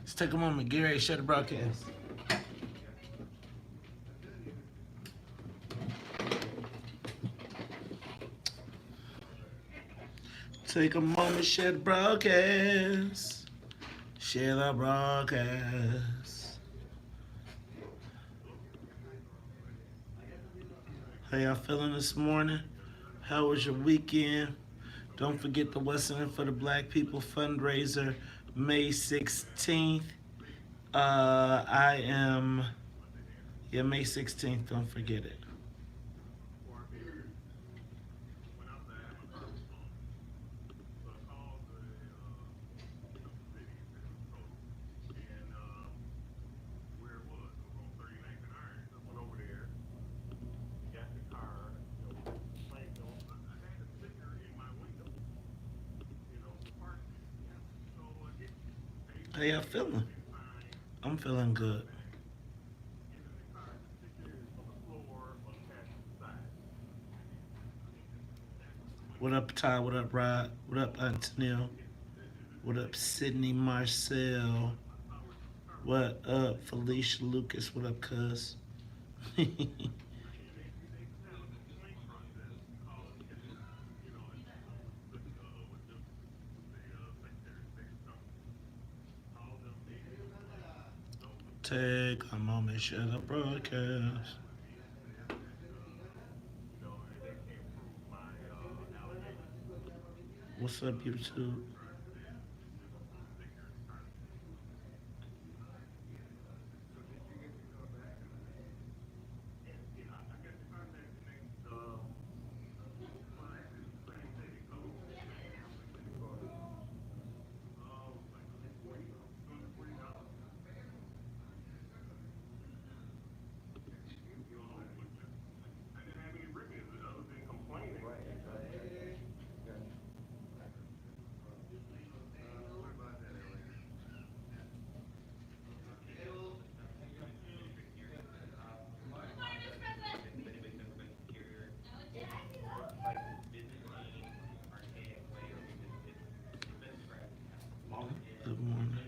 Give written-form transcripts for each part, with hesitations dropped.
Let's take a moment. Get ready to shut the broadcast. Take a moment, share the broadcast. Share the broadcast. How y'all feeling this morning? How was your weekend? Don't forget the What's in It for the Black People fundraiser, May 16th. May 16th. Don't forget it. How y'all feeling? I'm feeling good. What up, Ty? What up, Rod? What up, Antonio? What up, Sydney Marcel? What up, Felicia Lucas? What up, cuz? Take a moment, share the broadcast. What's up, YouTube? Good morning.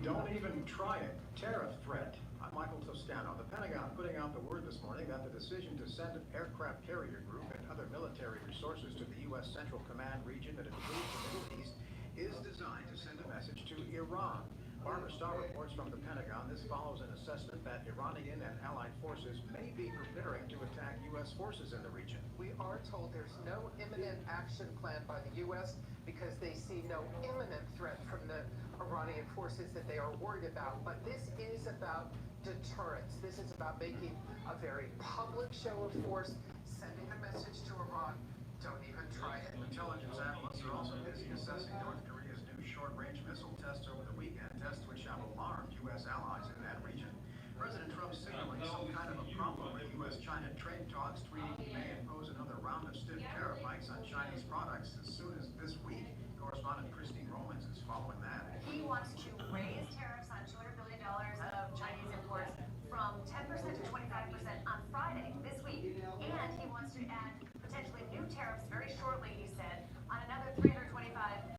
Don't even try it. Tariff threat. I'm Michael Toscano. The Pentagon putting out the word this morning that the decision to send an aircraft carrier group and other military resources to the U.S. Central Command region that includes the Middle East is designed to send a message to Iran. Barbara Starr reports from the Pentagon. This follows an assessment that Iranian and allied forces may be preparing to attack U.S. forces in the region. We are told there's no imminent action plan by the U.S. because they see no imminent threat from the Iranian forces that they are worried about. But this is about deterrence. This is about making a very public show of force, sending a message to Iran. Don't even try it. Intelligence analysts are also busy assessing North Korea's new short-range missile tests over the weekend, tests which have alarmed U.S. allies in that region. President Trump signaling some kind of a problem with U.S.-China trade talks, tweeting he may impose another round of stiff tariff hikes on Chinese products as soon as this week. Correspondent Christine Romans is following that. He wants to raise tariffs on $200 billion of Chinese imports from 10% to 25% on Friday this week. And he wants to add potentially new tariffs very shortly, he said, on another $325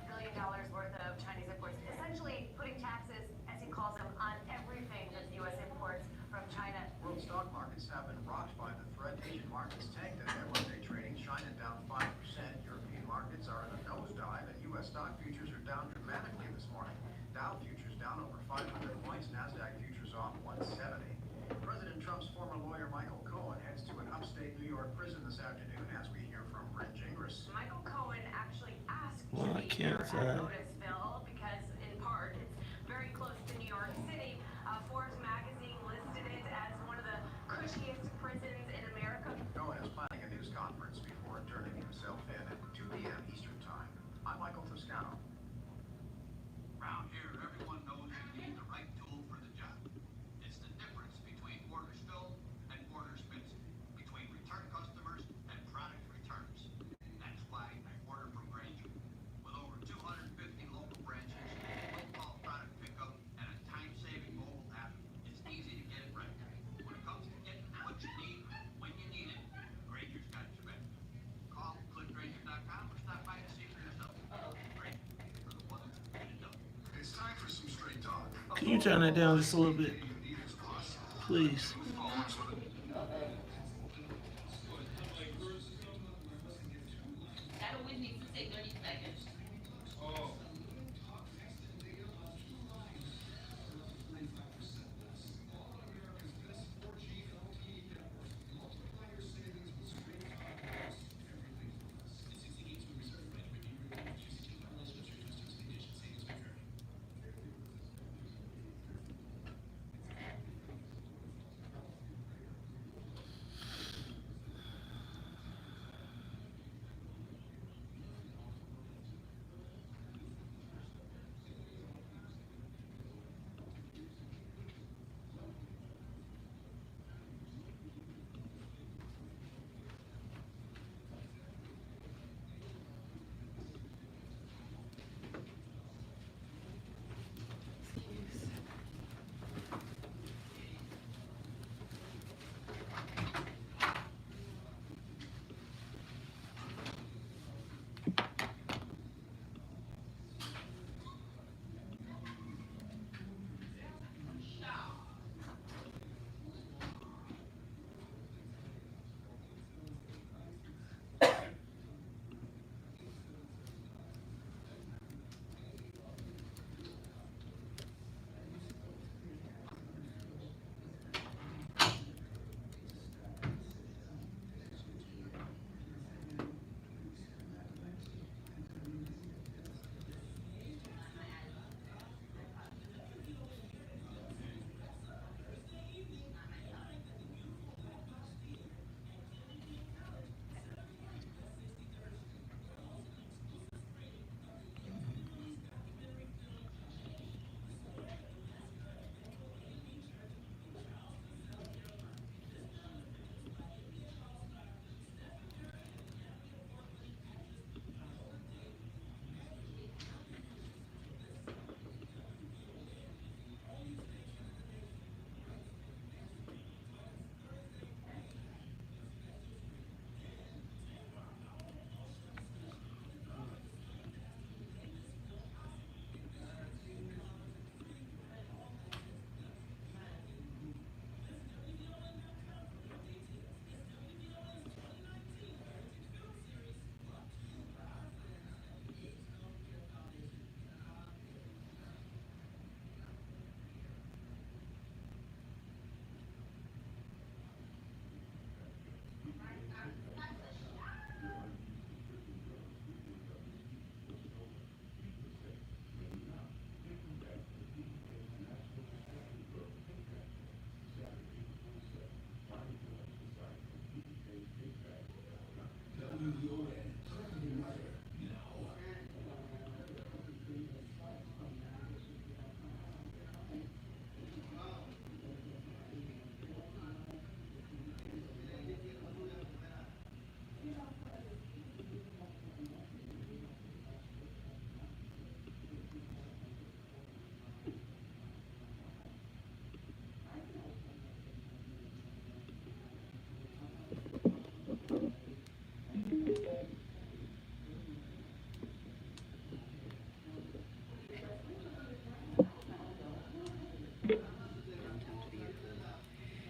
billion worth of Chinese imports, essentially putting taxes, as he calls them, on everything that the U.S. imports from China. World stock markets have been rocked by the threat. Asian markets tanked in their one-day trading. China down 5%. European markets are in a nosedive, and U.S. stock futures are down dramatically this morning. Dow futures down over 500 points. NASDAQ futures off 170. President Trump's former lawyer Michael Cohen heads to an upstate New York prison this afternoon as we hear from Brent Gingras. Michael Cohen actually asked Well, to I be can't here say. at Otisville because, in part, it's very close to New York City. Forbes magazine listed it as one of the cushiest prisons in America. Cohen is planning a news conference before turning himself in at 2 p.m. Eastern Time. I'm Michael Toscano. Around here, everyone knows you need the right tool for the job. It's the difference between orders filled and orders missed, between return customers and product returns. That's why Can you turn that down just a little bit, please?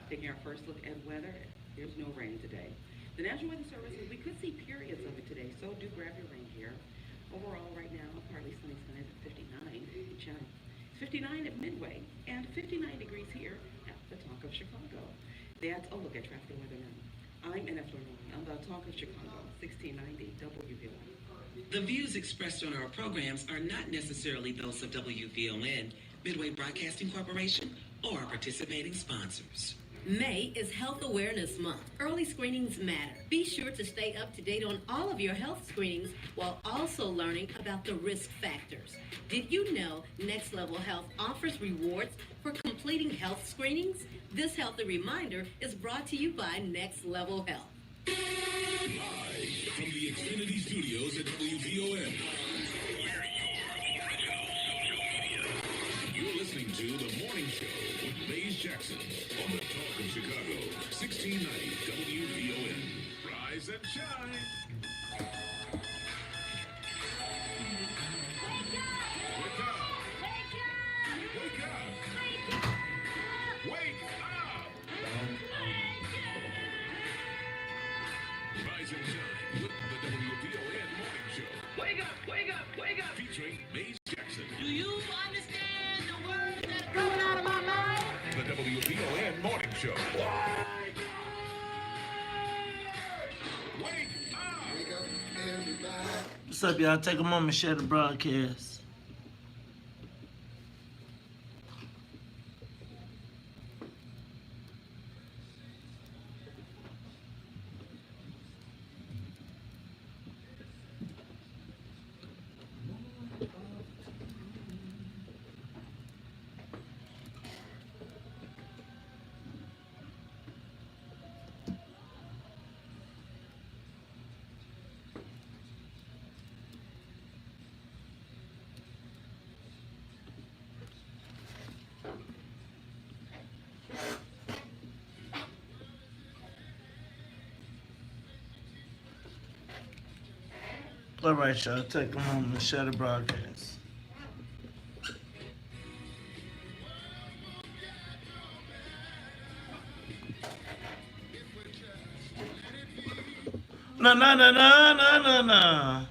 Taking our first look at weather, there's no rain today. The National Weather Service says we could see periods of it today, so do grab your rain gear. Overall, right now, partly sunny skies at 59 in China. It's 59 at Midway and 59 degrees here at the Talk of Chicago. That's a look at traffic and weather now. I'm NF Lorraine on the Talk of Chicago, 1690 WVON. The views expressed on our programs are not necessarily those of WVON, Midway Broadcasting Corporation, or our participating sponsors. May is Health Awareness Month. Early screenings matter. Be sure to stay up to date on all of your health screenings while also learning about the risk factors. Did you know Next Level Health offers rewards for completing health screenings? This healthy reminder is brought to you by Next Level Health. Live from the Xfinity Studios at WVON. You're listening to The Morning Show with Maze Jackson on the Talk of Chicago, 1690 WVON. Rise and shine. Wake up! Wake up! Wake up! Wake up! What's up, y'all? Take a moment, share the broadcast. All right, y'all. Take a moment, share the broadcast. No, no, no, no, no, no, no.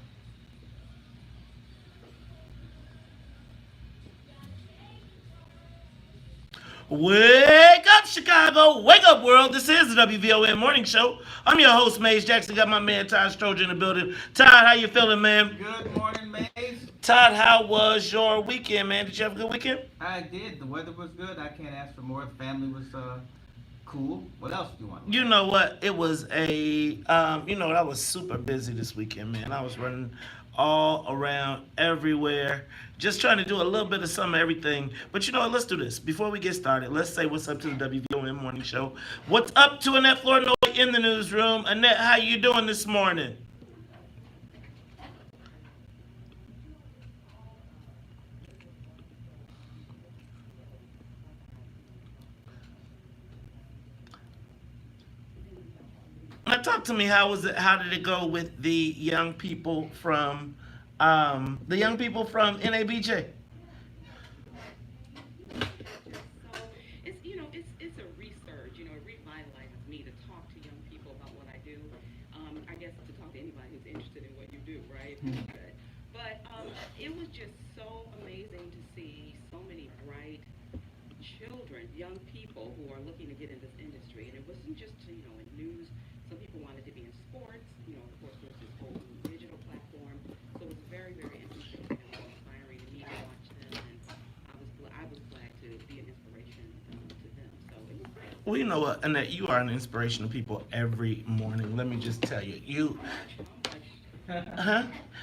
Wake up, Chicago! Wake up, world! This is the WVON Morning Show. I'm your host, Maze Jackson. Got my man Todd Stroger in the building. Todd, how you feeling, man? Good morning, Maze. Todd, how was your weekend, man? Did you have a good weekend? I did. The weather was good. I can't ask for more. The family was cool. What else do you want? You know what? It was I was super busy this weekend, man. I was running all around everywhere, just trying to do a little bit of some of everything. But you know what? Let's do this. Before we get started, let's say what's up to the WVON Morning Show. What's up to Annette Flournoy in the newsroom? Annette, how you doing this morning? Now talk to me. How was it? How did it go with the young people from NABJ? So it's a research. It revitalizes me to talk to young people about what I do. I guess to talk to anybody who's interested in what you do, right? But it was just so amazing to see so many bright children, young people who are looking to get in this industry, and it wasn't just in news. Some people wanted to be in sports. Of course, there's this whole digital platform. So it was very, very interesting and inspiring to me to watch them, and I was glad to be an inspiration to them. So it was great. Well, you know what, Annette, you are an inspiration to people every morning. Let me just tell you,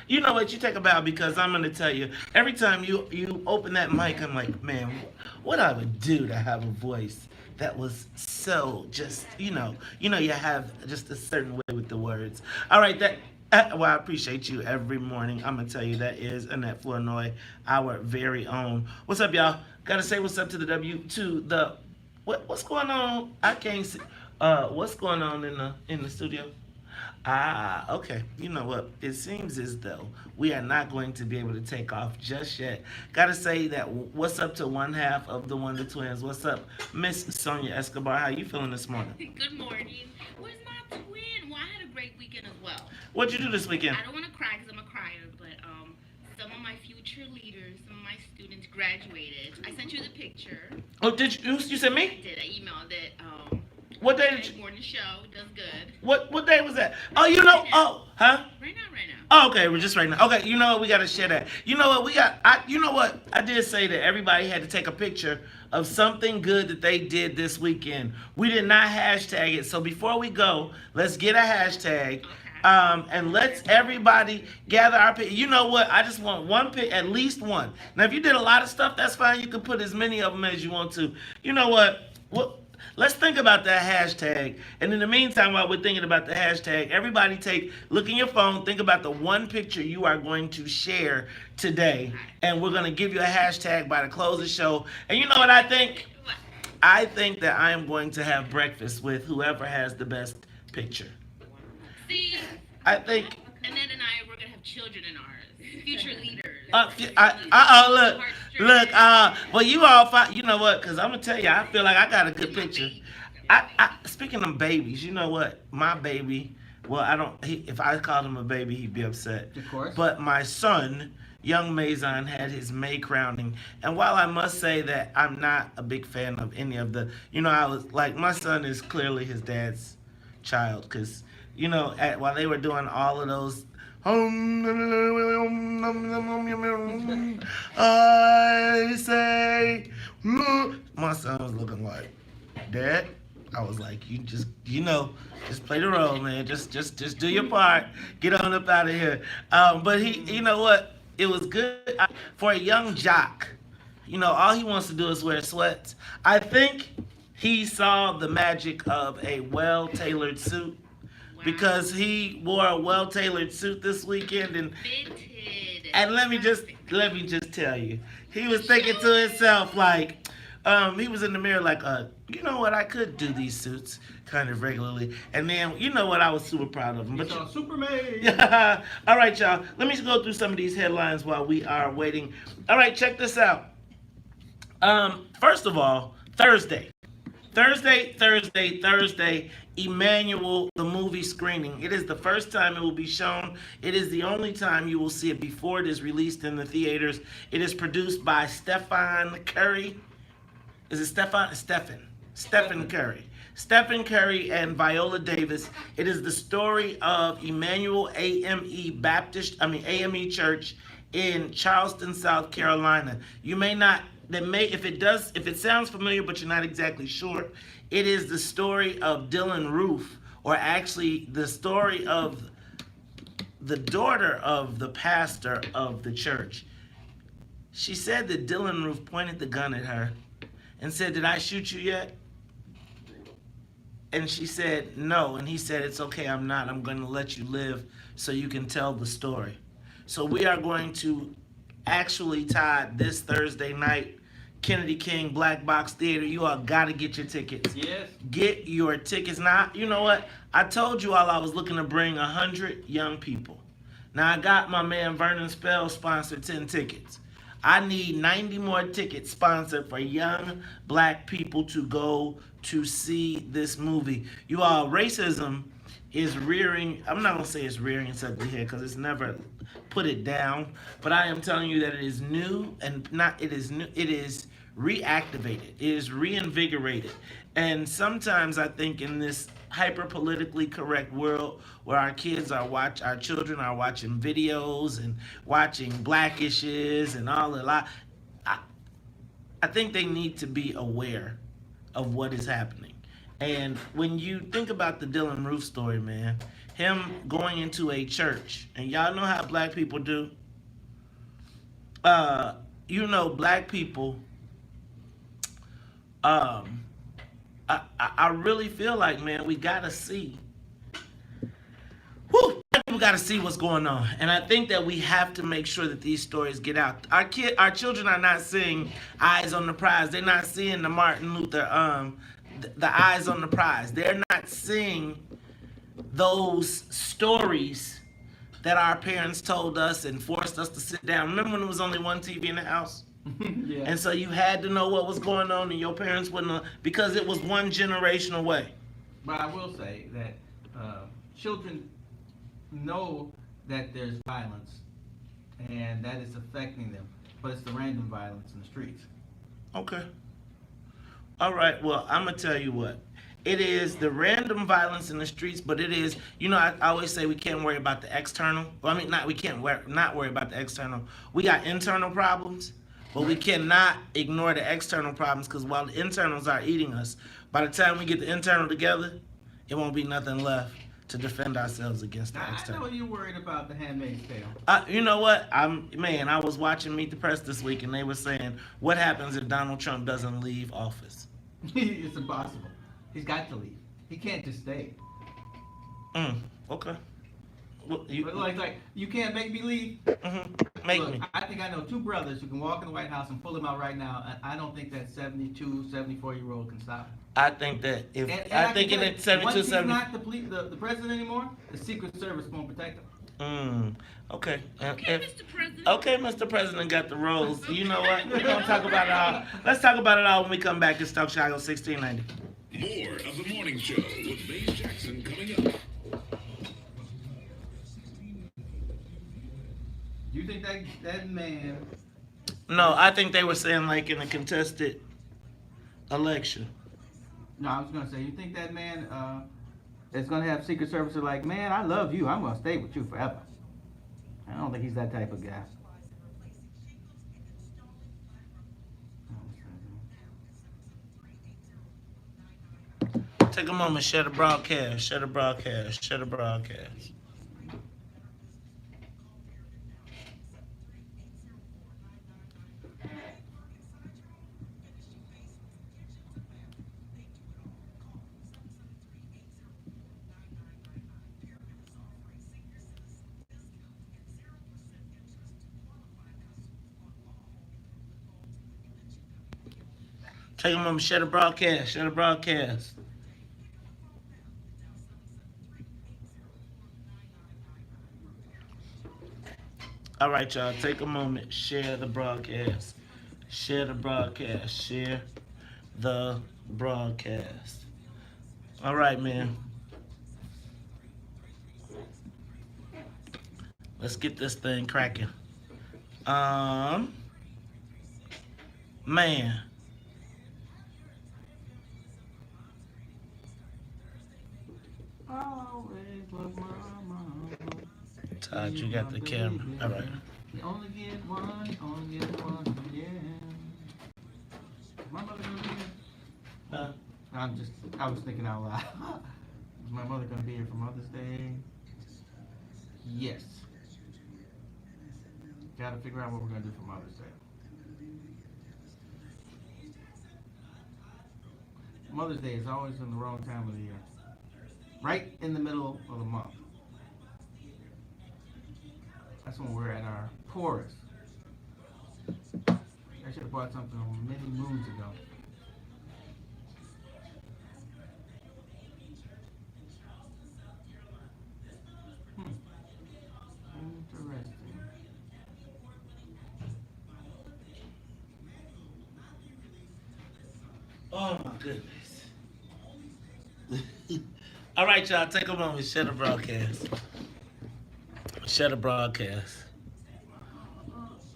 You know what? You take a bow because I'm gonna tell you. Every time you open that mic, I'm like, man, what I would do to have a voice that was so just, you have just a certain way with the words. All right, I appreciate you every morning. I'm gonna tell you that is Annette Flournoy, our very own. What's up, y'all? Gotta say what's up to the what's going on? I can't see. What's going on in the studio? Okay. You know what? It seems as though we are not going to be able to take off just yet. Gotta say that what's up to one half of the Wonder Twins. What's up, Miss Sonia Escobar? How you feeling this morning? Good morning. Where's my twin? Well, I had a great weekend as well. What'd you do this weekend? I don't want to cry because I'm a crier, but some of my future leaders, some of my students graduated. I sent you the picture. Oh, did you sent me? I did. I emailed it. What day did you? Morning show does good. What day was that? Oh, Right now. Huh? Right now. Oh, okay, we're just right now. Okay, you know what? We gotta share that. You know what? I did say that everybody had to take a picture of something good that they did this weekend. We did not hashtag it, so before we go, let's get a hashtag. Okay. And let's everybody gather our pic. You know what? I just want one pic, at least one. Now, if you did a lot of stuff, that's fine. You can put as many of them as you want to. You know what? Let's think about that hashtag. And in the meantime, while we're thinking about the hashtag, everybody look in your phone, think about the one picture you are going to share today. And we're going to give you a hashtag by the close of the show. And you know what I think? I think that I am going to have breakfast with whoever has the best picture. See? I think. Annette and I, we're going to have children in ours. Future leaders. Look, well, you all find, you know what, because I'm going to tell you, I feel like I got a good picture. Speaking of babies, you know what, my baby, well, if I called him a baby, he'd be upset. Of course. But my son, young Mazon, had his May crowning, and while I must say that I'm not a big fan of any of the, I was like, my son is clearly his dad's child, because, while they were doing all of those I say, my son was looking like, Dad. I was like, you just, just play the role, man. Just do your part. Get on up out of here. But you know what? It was good for a young jock. All he wants to do is wear sweats. I think he saw the magic of a well-tailored suit because he wore a well-tailored suit this weekend, and let me just tell you, he was thinking to himself like, he was in the mirror like, you know what, I could do these suits kind of regularly, and then you know what, I was super proud of him. But saw Superman. Yeah. All right, y'all. Let me just go through some of these headlines while we are waiting. All right, check this out. First of all, Thursday, Emmanuel, the movie screening. It is the first time it will be shown. It is the only time you will see it before it is released in the theaters. It is produced by Stephen Curry. Is it Stephen Curry. Stephen Curry and Viola Davis. It is the story of Emmanuel AME Church in Charleston, South Carolina. You may not, if it sounds familiar, but you're not exactly sure, it is the story of Dylan Roof, or actually the story of the daughter of the pastor of the church. She said that Dylan Roof pointed the gun at her and said, "Did I shoot you yet?" And she said, "No." And he said, "It's okay, I'm not. I'm going to let you live so you can tell the story." So we are going to actually tie this Thursday night, Kennedy King Black Box Theater. You all got to get your tickets. Yes. Get your tickets. Now, you know what? I told you all I was looking to bring 100 young people. Now, I got my man Vernon Spell sponsored 10 tickets. I need 90 more tickets sponsored for young black people to go to see this movie. You all, racism is rearing, I'm not going to say it's rearing its ugly head because it's never put it down, but I am telling you that it is new, and it is reactivated, it is reinvigorated. And sometimes I think in this hyper politically correct world where our children are watching videos and watching Blackishes and all that, I think they need to be aware of what is happening. And when you think about the Dylan Roof story, man, him going into a church, and y'all know how black people do. Black people, I really feel like, man, we gotta see. We gotta see what's going on, and I think that we have to make sure that these stories get out. Our children are not seeing Eyes on the Prize. They're not seeing the Martin Luther, the Eyes on the Prize. They're not seeing those stories that our parents told us and forced us to sit down. Remember when there was only one TV in the house? Yeah. And so you had to know what was going on, and your parents wouldn't know, because it was one generation away. But I will say that children know that there's violence and that it's affecting them, but it's the random violence in the streets. Okay. All right, well, I'm going to tell you what. It is the random violence in the streets, but it is, I always say we can't worry about the external. Well, we can't not worry about the external. We got internal problems, but we cannot ignore the external problems, because while the internals are eating us, by the time we get the internal together, it won't be nothing left to defend ourselves against the external. I know you're worried about The Handmaid's Tale. You know what? I was watching Meet the Press this week, and they were saying, what happens if Donald Trump doesn't leave office? It's impossible. He's got to leave. He can't just stay. Okay. Well, you can't make me leave. Make me. I think I know two brothers who can walk in the White House and pull him out right now, and I don't think that 72, 74-year-old can stop him. I think that if once he's not the president anymore, the Secret Service won't protect him. Okay. Okay, Mr. President. Okay, Mr. President got the roles. You know what? We're gonna talk about it all. Let's talk about it all when we come back. It's Talk Chicago 1690. More of the morning show with Maze Jackson coming up. You think that man? No, I think they were saying like in a contested election. No, I was gonna say, you think that man is gonna have Secret Service like, man, I love you, I'm gonna stay with you forever. don't think he's that type of guy. Take a moment, share the broadcast, share the broadcast, share the broadcast. Take a moment, share the broadcast, share the broadcast. All right, y'all, take a moment, share the broadcast. Share the broadcast, share the broadcast. All right, man. Let's get this thing cracking. Man. Todd, you got the camera. All right. You only get one, yeah. My mother gonna be here? I was thinking out loud. Is my mother gonna be here for Mother's Day? Yes. Gotta figure out what we're gonna do for Mother's Day. Mother's Day is always in the wrong time of the year. Right in the middle of the month. That's when we're at our poorest. I should have bought something many moons ago. Interesting. Oh my goodness. All right, y'all, take a moment, share the broadcast. Share the broadcast.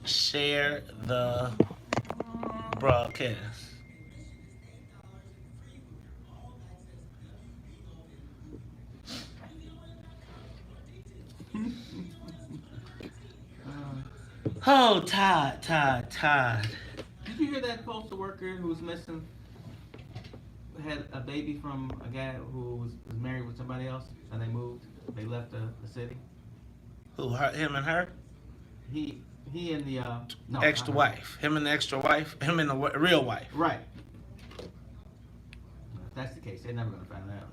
Share the broadcast. Oh, Todd. Did you hear that postal worker who was missing had a baby from a guy who was married with somebody else and they moved? They left the city? Who, her, him and her? He and the no, extra wife. Him and the extra wife. Him and the real wife. Right. If that's the case, they're never gonna find out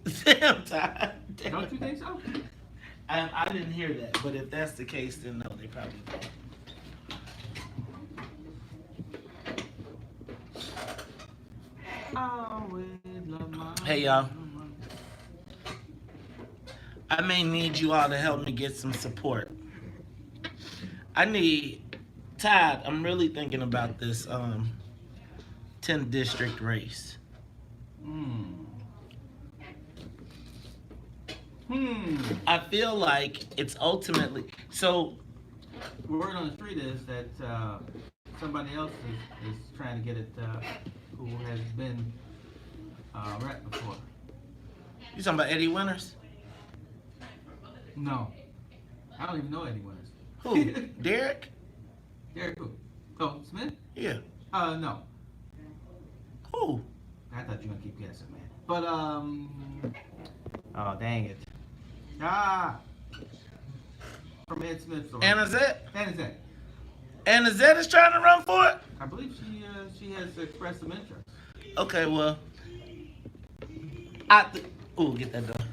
later. Damn, Todd. Damn. Don't you think so? I didn't hear that, but if that's the case, then no, they probably don't. Hey, y'all. I may need you all to help me get some support. I need, Todd, I'm really thinking about this 10th district race. I feel like it's ultimately, so. Word on the street is that somebody else is trying to get it, who has been rep before. You talking about Eddie Winters? No. I don't even know Eddie Winters. Who? Derek? Derek who? Oh, Smith? Yeah. No. Who? I thought you were gonna keep guessing, man. But, oh, dang it. From Ed Smith's story. Annazette? Annazette. Annazette is trying to run for it? I believe she has expressed some interest. Okay, well. Ooh, get that done.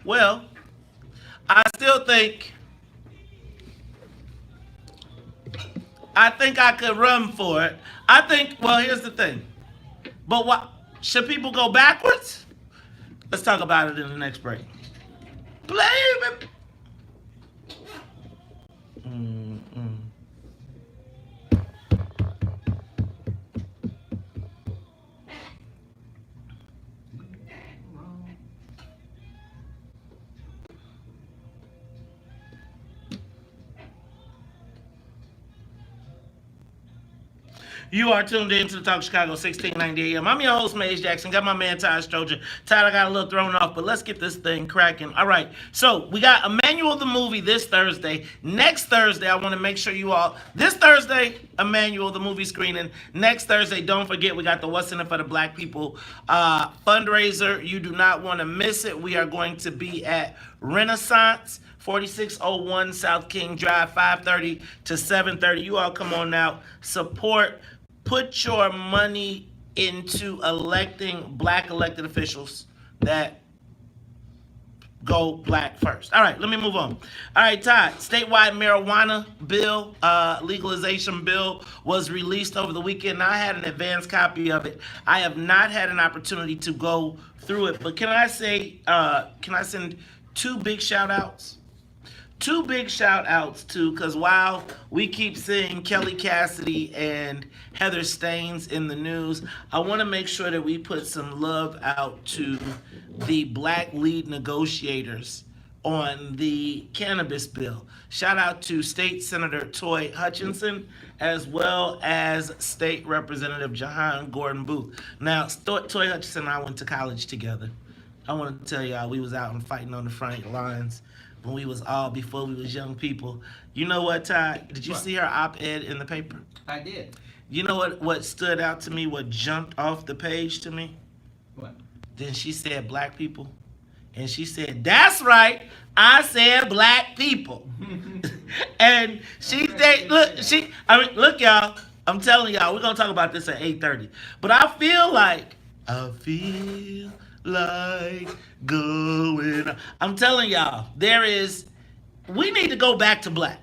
Well, I still think I could run for it. I think, well, here's the thing. But what, should people go backwards? Let's talk about it in the next break. Blame it. You are tuned in to the Talk Chicago 1690 AM. I'm your host, Maze Jackson. Got my man, Ty Stroger. Ty, I got a little thrown off, but let's get this thing cracking. All right, so we got Emmanuel the movie this Thursday. Next Thursday, I want to make sure you all, this Thursday, Emmanuel the movie screening. Next Thursday, don't forget, we got the What's in It for the Black People fundraiser. You do not want to miss it. We are going to be at Renaissance, 4601 South King Drive, 5:30 to 7:30. You all come on out, support, put your money into electing black elected officials that go black first. All right, let me move on. All right, Todd, statewide marijuana bill, legalization bill was released over the weekend. I had an advanced copy of it. I have not had an opportunity to go through it, but can I send two big shout outs? Two big shout outs to, because while we keep seeing Kelly Cassidy and Heather Staines in the news, I want to make sure that we put some love out to the black lead negotiators on the cannabis bill. Shout out to State Senator Toy Hutchinson as well as State Representative Jahan Gordon Booth. Now, Toy Hutchinson and I went to college together. I want to tell y'all, we was out and fighting on the front lines when we was before we was young people. You know what, Ty? Did you see her op-ed in the paper? I did. You know what stood out to me, what jumped off the page to me? What? Then she said black people. And she said, that's right, I said black people. And look, y'all, I'm telling y'all, we're going to talk about this at 8:30. But I feel like going. I'm telling y'all, we need to go back to black.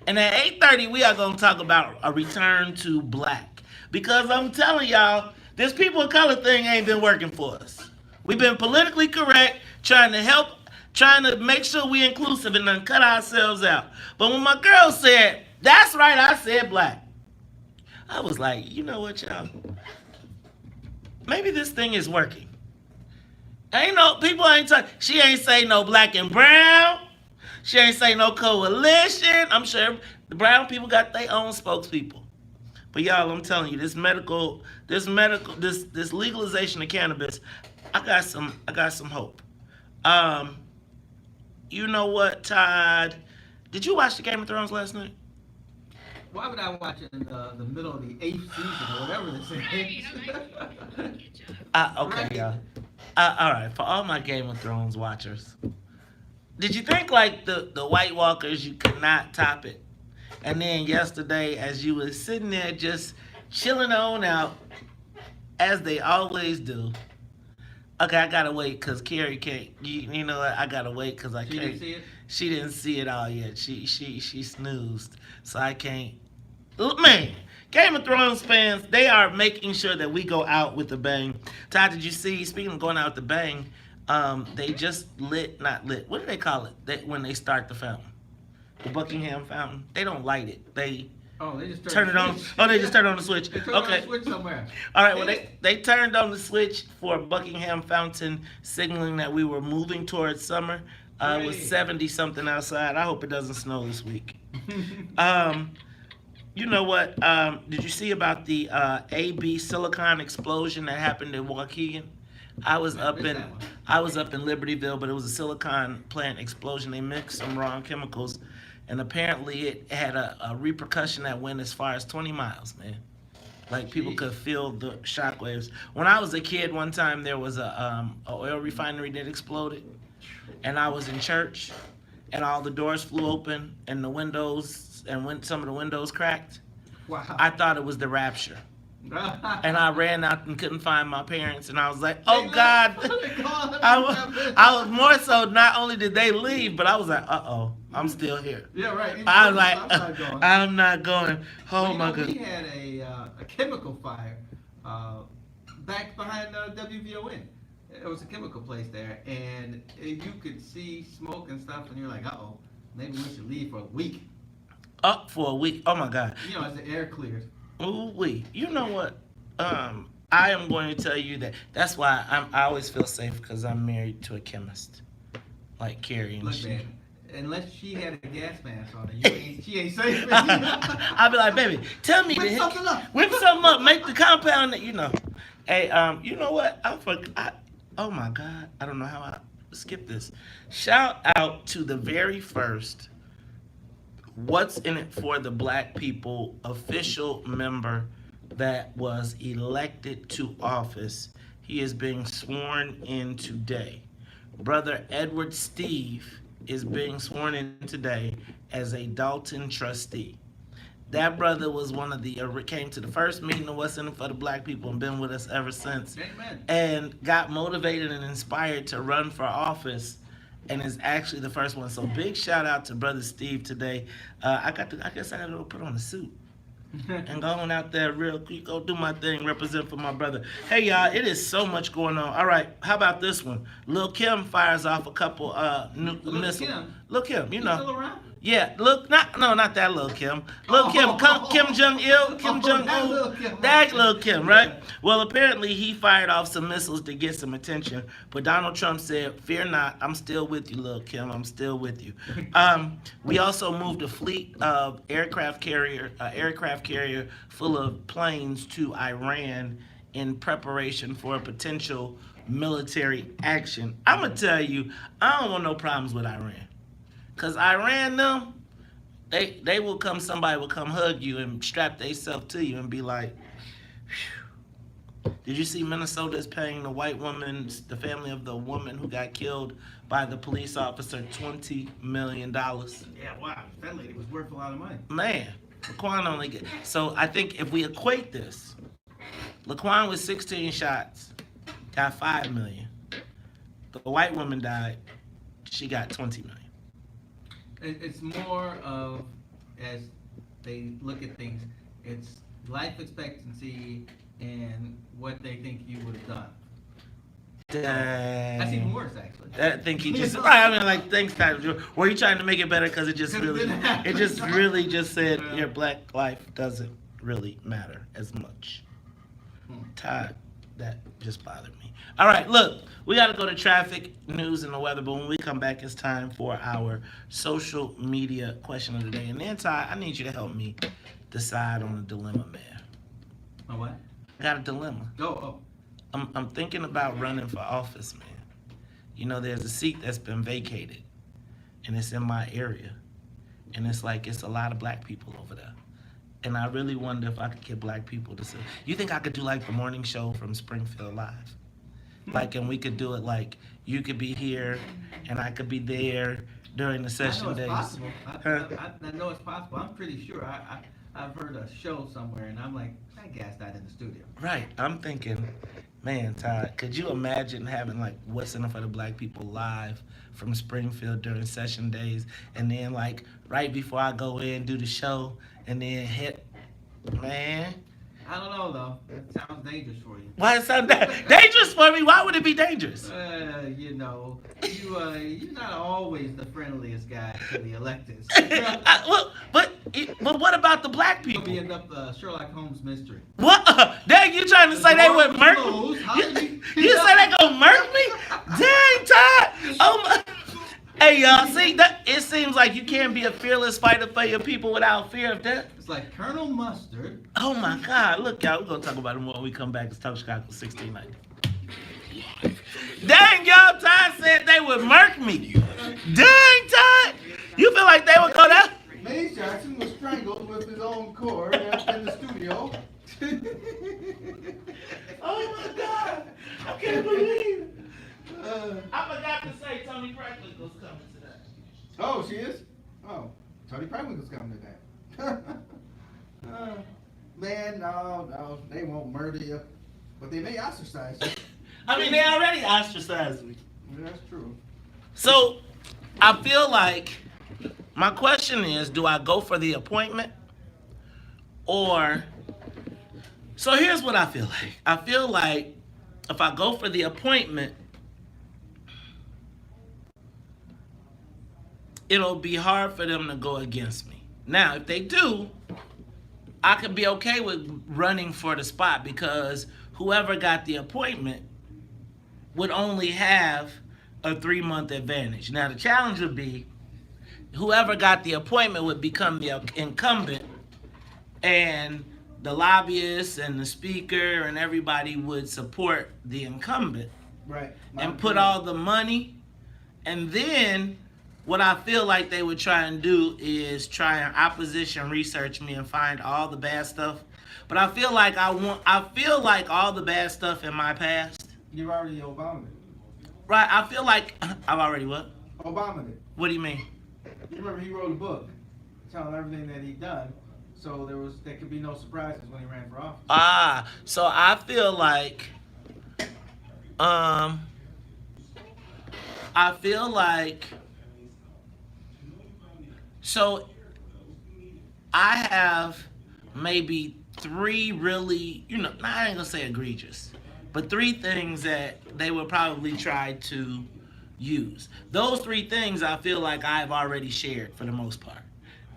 And at 8:30, we are going to talk about a return to black. Because I'm telling y'all, this people of color thing ain't been working for us. We've been politically correct, trying to make sure we inclusive and then cut ourselves out. But when my girl said, that's right, I said black, I was like, you know what, y'all? Maybe this thing is working. She ain't say no black and brown. She ain't say no coalition. I'm sure the brown people got their own spokespeople. But y'all, I'm telling you, this legalization of cannabis, I got some hope. You know what, Todd? Did you watch the Game of Thrones last night? Why would I watch it in the middle of the 8th season or whatever this is? Okay, y'all. All right, for all my Game of Thrones watchers, did you think like the White Walkers, you could not top it? And then yesterday, as you were sitting there just chilling on out, as they always do. Okay, I gotta wait because Carrie can't. You know what? I gotta wait because I can't. She didn't see it? She didn't see it all yet. She snoozed, so I can't. Man, Game of Thrones fans, they are making sure that we go out with a bang. Todd, did you see? Speaking of going out with a bang, they just not lit. What do they call it? When they start the fountain, the Buckingham Fountain. They don't light it. They just turn it on. Oh, they just turned on the switch. They turned Okay. on the switch somewhere. All right. Well, they turned on the switch for Buckingham Fountain, signaling that we were moving towards summer. It was 70 something outside. I hope it doesn't snow this week. You know what? Did you see about the AB silicon explosion that happened in Waukegan? I was up in Libertyville, but it was a silicon plant explosion. They mixed some wrong chemicals, and apparently it had a repercussion that went as far as 20 miles, man. Like people could feel the shockwaves. When I was a kid, one time there was a oil refinery that exploded, and I was in church, and all the doors flew open, and the windows, and when some of the windows cracked. Wow. I thought it was the rapture. And I ran out and couldn't find my parents, and I was like, oh God. I was more so, not only did they leave, but I was like, uh-oh, I'm still here. Yeah, right. I was like, I'm not going. Oh my God. We had a chemical fire back behind WVON. It was a chemical place there, and you could see smoke and stuff, and you're like, uh-oh, maybe we should leave for a week. Up for a week. Oh my God. You know, as the air clears. Ooh-wee. You know what? I am going to tell you that's why I always feel safe, because I'm married to a chemist, like Carrie. And Look, man, unless she had a gas mask on her, she ain't safe. I'll be like, baby, tell me Whip something up. Whip something up. Make the compound, you know. Hey, you know what? Oh my God, I don't know how I skipped this. Shout out to the very first What's in It for the Black People official member that was elected to office. He is being sworn in today. Brother Edward Steve is being sworn in today as a Dalton trustee. That brother was one of the, came to the first meeting of What's in It for the Black People and been with us ever since. Amen. And got motivated and inspired to run for office and is actually the first one. So big shout out to Brother Steve today. I guess I got to put on a suit and go on out there real quick, go do my thing, represent for my brother. Hey y'all, it is so much going on. All right, how about this one? Lil Kim fires off a couple missiles. Lil Kim, you know. Still around? Yeah, not that Lil Kim. Lil Kim, Kim Jong-il, Kim Jong-un, that Lil Kim, right? Well, apparently he fired off some missiles to get some attention, but Donald Trump said, fear not, I'm still with you, Lil Kim, I'm still with you. We also moved a fleet of aircraft carrier full of planes to Iran in preparation for a potential military action. I'm going to tell you, I don't want no problems with Iran. Because Iran, them, they will come, somebody will come hug you and strap themselves to you and be like, phew. Did you see Minnesota is paying the white woman, the family of the woman who got killed by the police officer, $20 million? Yeah, wow. That lady was worth a lot of money. Man, Laquan only get. So I think if we equate this, Laquan with 16 shots got $5 million. The white woman died, she got $20 million. It's more of, as they look at things, it's life expectancy and what they think you would have done. Dang. That's even worse, actually. I think he just, right, I mean, like, thanks, Tyler. Were you trying to make it better because it just really just said your black life doesn't really matter as much. Todd, that just bothered me. All right, look, we got to go to traffic, news, and the weather, but when we come back, it's time for our social media question of the day. And then, Todd, I need you to help me decide on a dilemma, man. A what? I got a dilemma. Oh. I'm thinking about running for office, man. You know, there's a seat that's been vacated, and it's in my area. And it's like, it's a lot of black people over there. And I really wonder if I could get black people to say, you think I could do like the morning show from Springfield Live? Like, and we could do it like, you could be here, and I could be there during the session days. Possible. I know it's possible. I'm pretty sure. I've heard a show somewhere, and I'm like, that guy's not in the studio. Right. I'm thinking, man, Todd, could you imagine having like What's in It for the Black People live from Springfield during session days, and then like right before I go in, do the show, and then hit, man. I don't know, though. It sounds dangerous for you. Why it sound dangerous for me? Why would it be dangerous? You know, you're not always the friendliest guy to the electeds. But what about the black people? You'll be up Sherlock Holmes mystery. What? Dang, you trying to say they would murk me? You say they gonna murk me? Dang, Todd. Oh my. Hey, y'all, see, that it seems like you can't be a fearless fighter for your people without fear of death. It's like Colonel Mustard. Oh, my God. Look, y'all, we're going to talk about it more when we come back. It's Talk Chicago 1690. Dang, y'all, Todd said they would murk me. Dang, Todd. You feel like they would go down? Mace Jackson was strangled with his own cord in the studio. Oh, my God. I can't believe it. I forgot to say Toni Preckwinkle's coming today. Oh, she is? Oh, Toni Preckwinkle's coming today. Man, no, they won't murder you, but they may ostracize you. I mean, they already ostracized me. Yeah, that's true. So, I feel like my question is, do I go for the appointment or... So here's what I feel like. I feel like if I go for the appointment, it'll be hard for them to go against me. Now, if they do, I could be okay with running for the spot because whoever got the appointment would only have a 3-month advantage. Now, the challenge would be whoever got the appointment would become the incumbent, and the lobbyists and the speaker and everybody would support the incumbent. Right. And put all the money. And then what I feel like they would try and do is try and opposition research me and find all the bad stuff. But I feel like all the bad stuff in my past. You've already Obama. Right, I feel like I've already what? Obama did. What do you mean? You remember he wrote a book telling everything that he'd done, so there could be no surprises when he ran for office. So I feel like so I have maybe 3 really, I ain't gonna say egregious, but 3 things that they would probably try to use. Those 3 things I feel like I've already shared for the most part,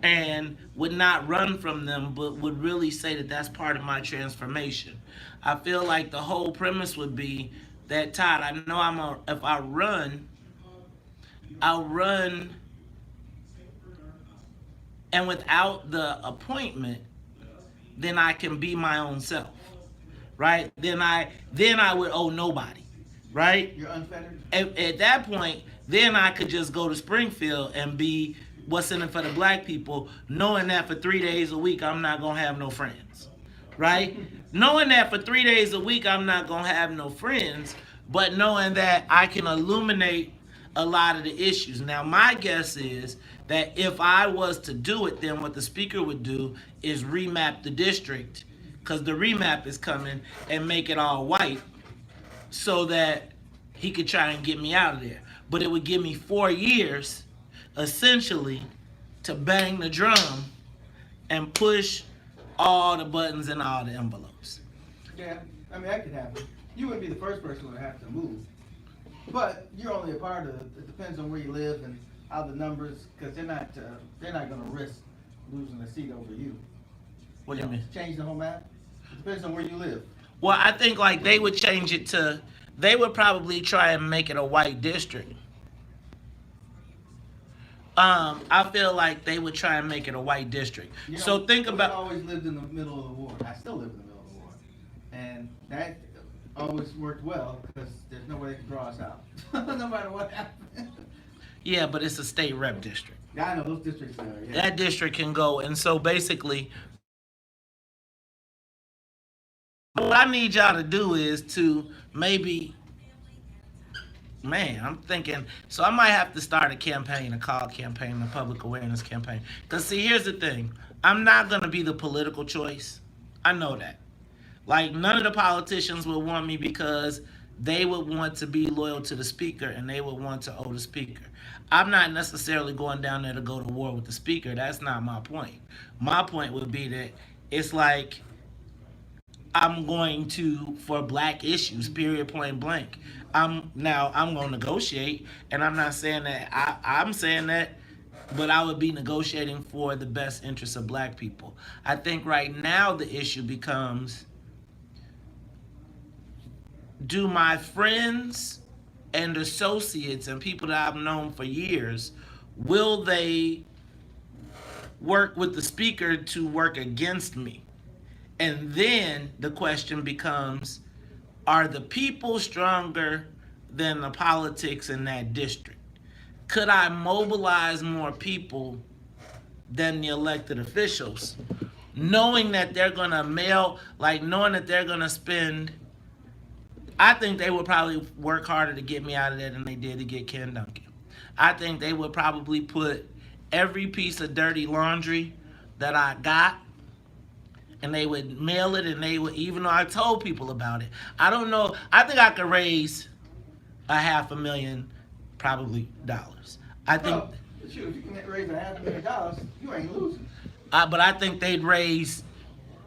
and would not run from them, but would really say that that's part of my transformation. I feel like the whole premise would be that, Todd, I know if I run, I'll run, and without the appointment, then I can be my own self, right? Then I would owe nobody, right? You're unfettered. At that point, then I could just go to Springfield and be what's in it for the black people, knowing that for 3 days a week I'm not gonna have no friends, right? Knowing that for 3 days a week I'm not gonna have no friends, but knowing that I can illuminate a lot of the issues. Now, my guess is that if I was to do it, then what the speaker would do is remap the district, because the remap is coming, and make it all white so that he could try and get me out of there. But it would give me 4 years, essentially, to bang the drum and push all the buttons and all the envelopes. Yeah, I mean, that could happen. You wouldn't be the first person who would have to move. But you're only a part of it. It depends on where you live and how the numbers, because they're not going to risk losing a seat over you. What do you mean? Change the whole map? It depends on where you live. Well, I think like they would change it to, they would probably try and make it a white district. I feel like they would try and make it a white district. You know, so think about. I always lived in the middle of the war. I still live in the middle of the war. And that always worked well because there's no way they can draw us out. No matter what happens. Yeah, but it's a state rep district. Yeah, I know those districts are. Yeah. That district can go, and so basically, what I need y'all to do is to maybe, I'm thinking, so I might have to start a campaign, a public awareness campaign. Because see, here's the thing. I'm not going to be the political choice. I know that. Like, none of the politicians will want me because they would want to be loyal to the speaker and they would want to owe the speaker. I'm not necessarily going down there to go to war with the speaker. That's not my point. My point would be that it's like I'm going to, for black issues, period, point blank. I'm going to negotiate, and I'm not saying that, I'm saying that, but I would be negotiating for the best interests of black people. I think right now the issue becomes, do my friends and associates and people that I've known for years, will they work with the speaker to work against me? And then the question becomes, are the people stronger than the politics in that district? Could I mobilize more people than the elected officials, knowing that they're going to knowing that they're going to spend, I think they would probably work harder to get me out of there than they did to get Ken Duncan. I think they would probably put every piece of dirty laundry that I got, and they would mail it, and they would, even though I told people about it. I don't know. I think I could raise $500,000 probably dollars. I think. Well, shoot, if you can raise $500,000, you ain't losing. But I think they'd raise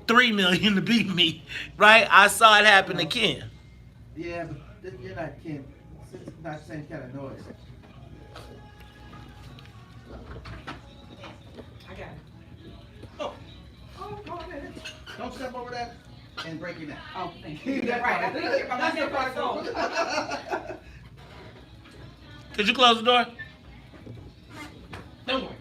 $3 million to beat me, right? I saw it happen to Ken. Yeah, but you're not Ken. It's not the same kind of noise. I got it. Oh, go ahead. Don't step over that and break your neck. Oh, thank you. That's the part. Could you close the door? Don't worry.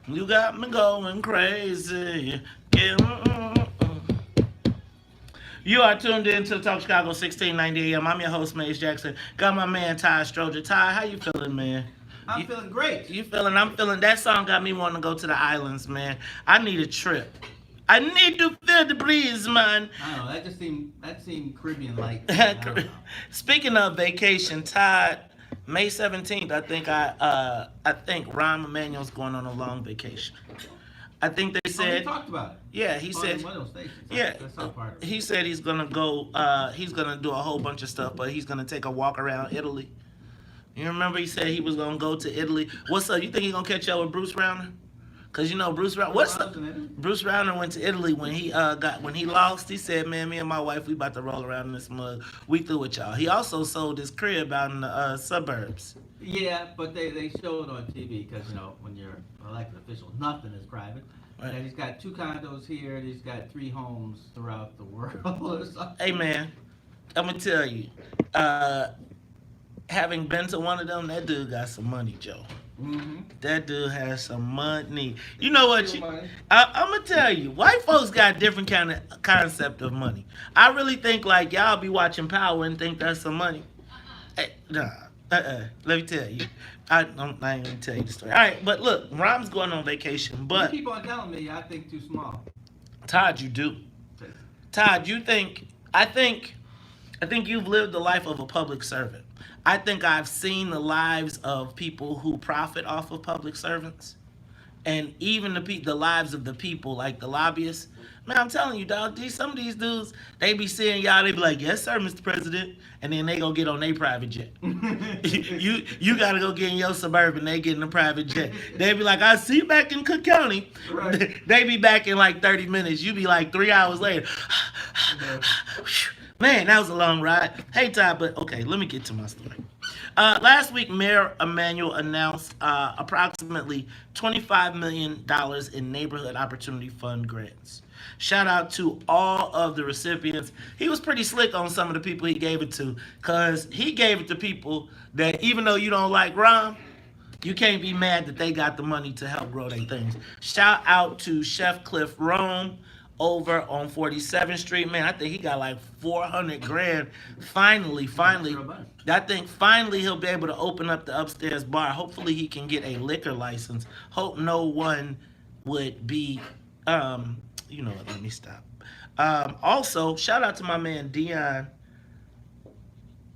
You got me going crazy. Yeah. You are tuned in to the Talk Chicago 1690 AM. I'm your host, Mace Jackson. Got my man Ty Stroger. Ty, how you feeling, man? I'm feeling great. I'm feeling. That song got me wanting to go to the islands, man. I need a trip. I need to feel the breeze, man. I don't know. That seemed Caribbean like. Speaking of vacation, Todd, May 17th, I think Rahm Emanuel's going on a long vacation. I think they said. He talked about it. Yeah, he said. One of those stations. Yeah, That's not part of it. he said he's gonna go. He's gonna do a whole bunch of stuff, but he's gonna take a walk around Italy. You remember he said he was gonna go to Italy. What's up? You think he's gonna catch up with Bruce Rauner? Cause you know Bruce Rauner. What's up? Bruce Rauner went to Italy when he lost. He said, "Man, me and my wife, we about to roll around in this mud. We through with y'all." He also sold his crib out in the suburbs. Yeah, but they showed on TV because when you're an elected official, nothing is private. Right. And he's got 2 condos here, and he's got 3 homes throughout the world or something. Hey man, I'm gonna tell you, having been to one of them, that dude got some money, Joe. Mm-hmm. That dude has some money. You know what? I'm gonna tell you, white folks got different kind of concept of money. I really think like y'all be watching Power and think that's some money. Hey, nah. Let me tell you. I ain't gonna tell you the story. All right, but look, Rahm's going on vacation, but You keep on telling me I think too small. Todd, you do. Todd, you think? I think you've lived the life of a public servant. I think I've seen the lives of people who profit off of public servants, and even the lives of the people, like the lobbyists. Man, I'm telling you, dog. Some of these dudes, they be seeing y'all. They be like, "Yes, sir, Mr. President," and then they go get on their private jet. you gotta go get in your Suburban. They get in a private jet. They be like, "I see you back in Cook County." Right. They be back in like 30 minutes. You be like 3 hours later. Man, that was a long ride. Hey, Todd, but okay, let me get to my story. Last week, Mayor Emanuel announced approximately $25 million in Neighborhood Opportunity Fund grants. Shout out to all of the recipients. He was pretty slick on some of the people he gave it to, because he gave it to people that, even though you don't like Rahm, you can't be mad that they got the money to help grow their things. Shout out to Chef Cliff Rome over on 47th Street. Man, I think he got like 400 grand. Finally. I think finally he'll be able to open up the upstairs bar. Hopefully he can get a liquor license. Hope no one would be, you know what, let me stop. Also, shout out to my man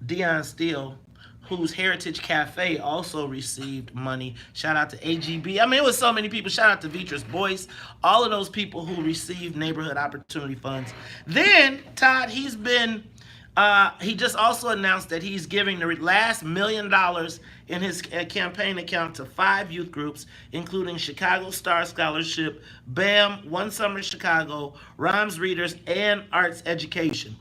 Dion Steele, whose Heritage Cafe also received money. Shout out to AGB. I mean, it was so many people. Shout out to Vitreous Boyce. All of those people who received neighborhood opportunity funds. Then, Todd, he just also announced that he's giving the last $1 million in his campaign account to 5 youth groups, including Chicago Star Scholarship, BAM, One Summer Chicago, Rhymes Readers, and Arts Education.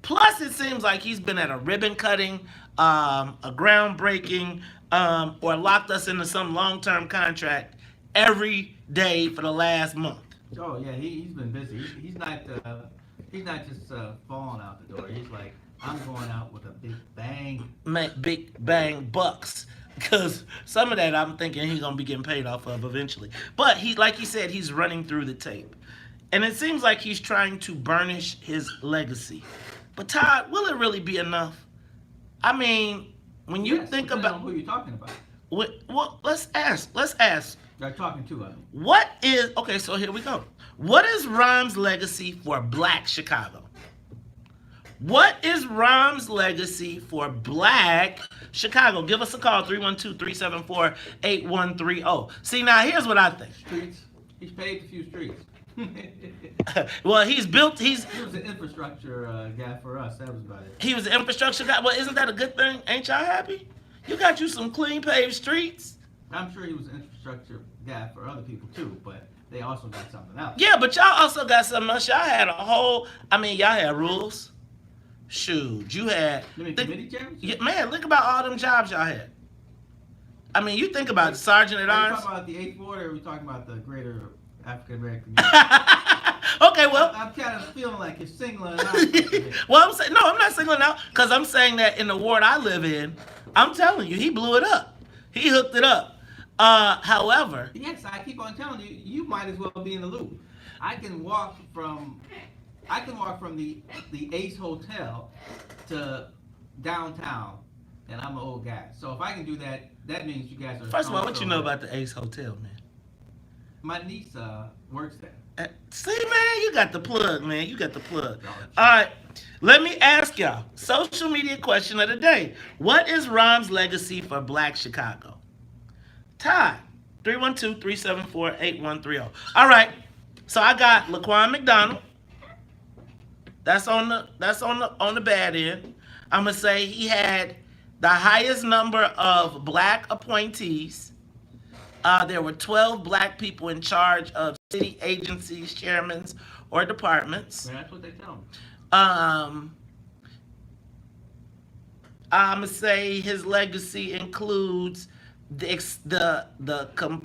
Plus, it seems like he's been at a ribbon cutting, a groundbreaking, or locked us into some long-term contract every day for the last month. Oh yeah, he's been busy. He's not just falling out the door. He's like, I'm going out with a big bang. Big bang bucks. Because some of that I'm thinking he's going to be getting paid off of eventually. But like he said, he's running through the tape. And it seems like he's trying to burnish his legacy. But Todd, will it really be enough? I mean, when you think about who you're talking about. Well, let's ask. You're talking to him. Okay, so here we go. What is Rahm's legacy for Black Chicago? What is Rahm's legacy for Black Chicago? Give us a call, 312-374-8130. See, now here's what I think. Streets. He's paved a few streets. Well, he was an infrastructure guy for us. That was about it. He was an infrastructure guy. Well, isn't that a good thing? Ain't y'all happy? You got you some clean paved streets. I'm sure he was an infrastructure guy for other people too, but they also got something else. Yeah, but y'all also got something else. Y'all had y'all had rules. Shoot, you had. You mean committee chairs? Yeah, man, think about all them jobs y'all had. I mean, you think about Sergeant at Arms. Are we talking about the 8th Ward, or are we talking about the greater African American community. Okay, well, I'm kind of feeling like you're singling out. well, I'm saying no, I'm not singling out because I'm saying that in the ward I live in, I'm telling you, he blew it up. He hooked it up. However, Yes, I keep on telling you, you might as well be in the loop. I can walk from the Ace Hotel to downtown, and I'm an old guy. So if I can do that, that means you guys are. first of all, what you know also- about the Ace Hotel, man? My niece works there. See, man, you got the plug, man. You got the plug. All right, let me ask y'all. Social media question of the day. What is Rom's legacy for Black Chicago? Ty, 312-374-8130. All right, so I got Laquan McDonald. That's on the bad end. I'm gonna say he had the highest number of black appointees. There were 12 black people in charge of city agencies, chairmen, or departments. Man, that's what they tell me. I'm gonna say his legacy includes the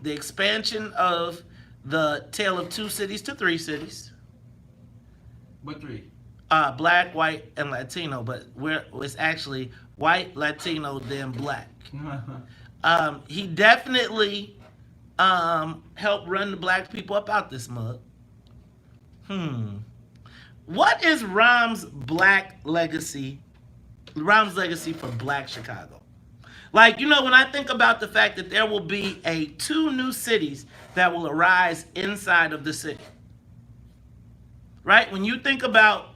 expansion of the Tale of Two Cities to Three Cities. What three? Black, white, and Latino, but it's actually white, Latino, then black. He definitely helped run the black people up out this mug. What is Rom's legacy for Black Chicago? Like, you know, when I think about the fact that there will be 2 new cities that will arise inside of the city, right? When you think about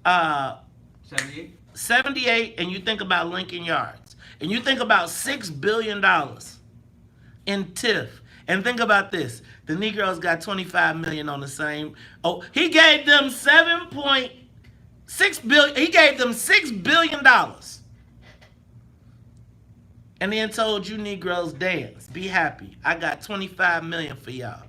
78 and you think about Lincoln Yards, and you think about $6 billion in TIF, and think about this, the Negroes got $25 million on the same. Oh, he gave them $7.6 billion. He gave them $6 billion, and then told you Negroes, dance, be happy. I got $25 million for y'all.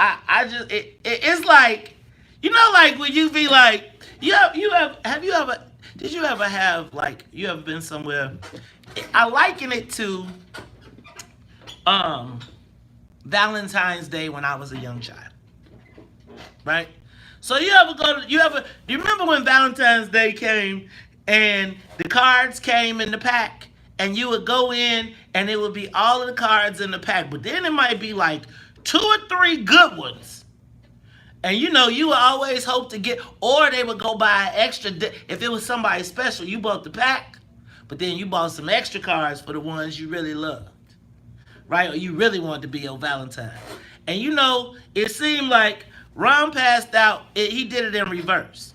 It's like, you know, like when you be like, you ever been somewhere? I liken it to Valentine's Day when I was a young child, right? So do you remember when Valentine's Day came and the cards came in the pack, and you would go in and it would be all of the cards in the pack, but then it might be like 2 or 3 good ones. And you know, you would always hope to get, or they would go buy extra. If it was somebody special, you bought the pack, but then you bought some extra cards for the ones you really loved, right? Or you really wanted to be your Valentine. And you know, it seemed like Ron passed out, he did it in reverse.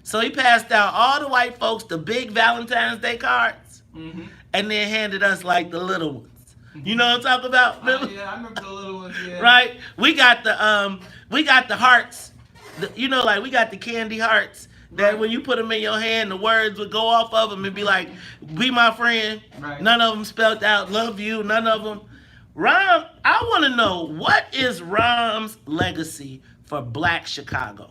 So he passed out all the white folks the big Valentine's Day cards, and then handed us like the little ones. You know what I'm talking about? Yeah, I remember the little ones. Yeah. Right? We got the hearts. We got the candy hearts that when you put them in your hand, the words would go off of them and be like, "Be my friend." Right. None of them spelled out "love you." None of them. Rom, I want to know, what is Rom's legacy for Black Chicago?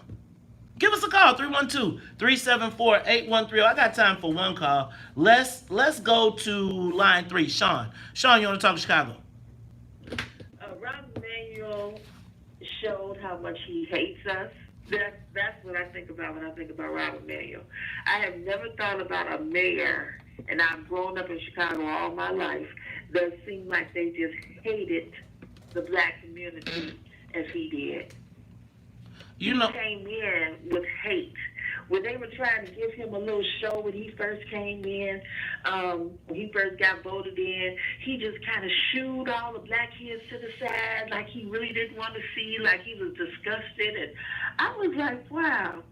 Give us a call, 312-374-8130. I got time for one call. Let's go to line 3. Sean, you want to talk Chicago? Rahm Emanuel showed how much he hates us. That's what I think about when I think about Rahm Emanuel. I have never thought about a mayor, and I've grown up in Chicago all my life, that seemed like they just hated the black community as he did. He came in with hate. When they were trying to give him a little show when he first came in, when he first got voted in, he just kind of shooed all the black kids to the side like he really didn't want to see, like he was disgusted. And I was like, wow.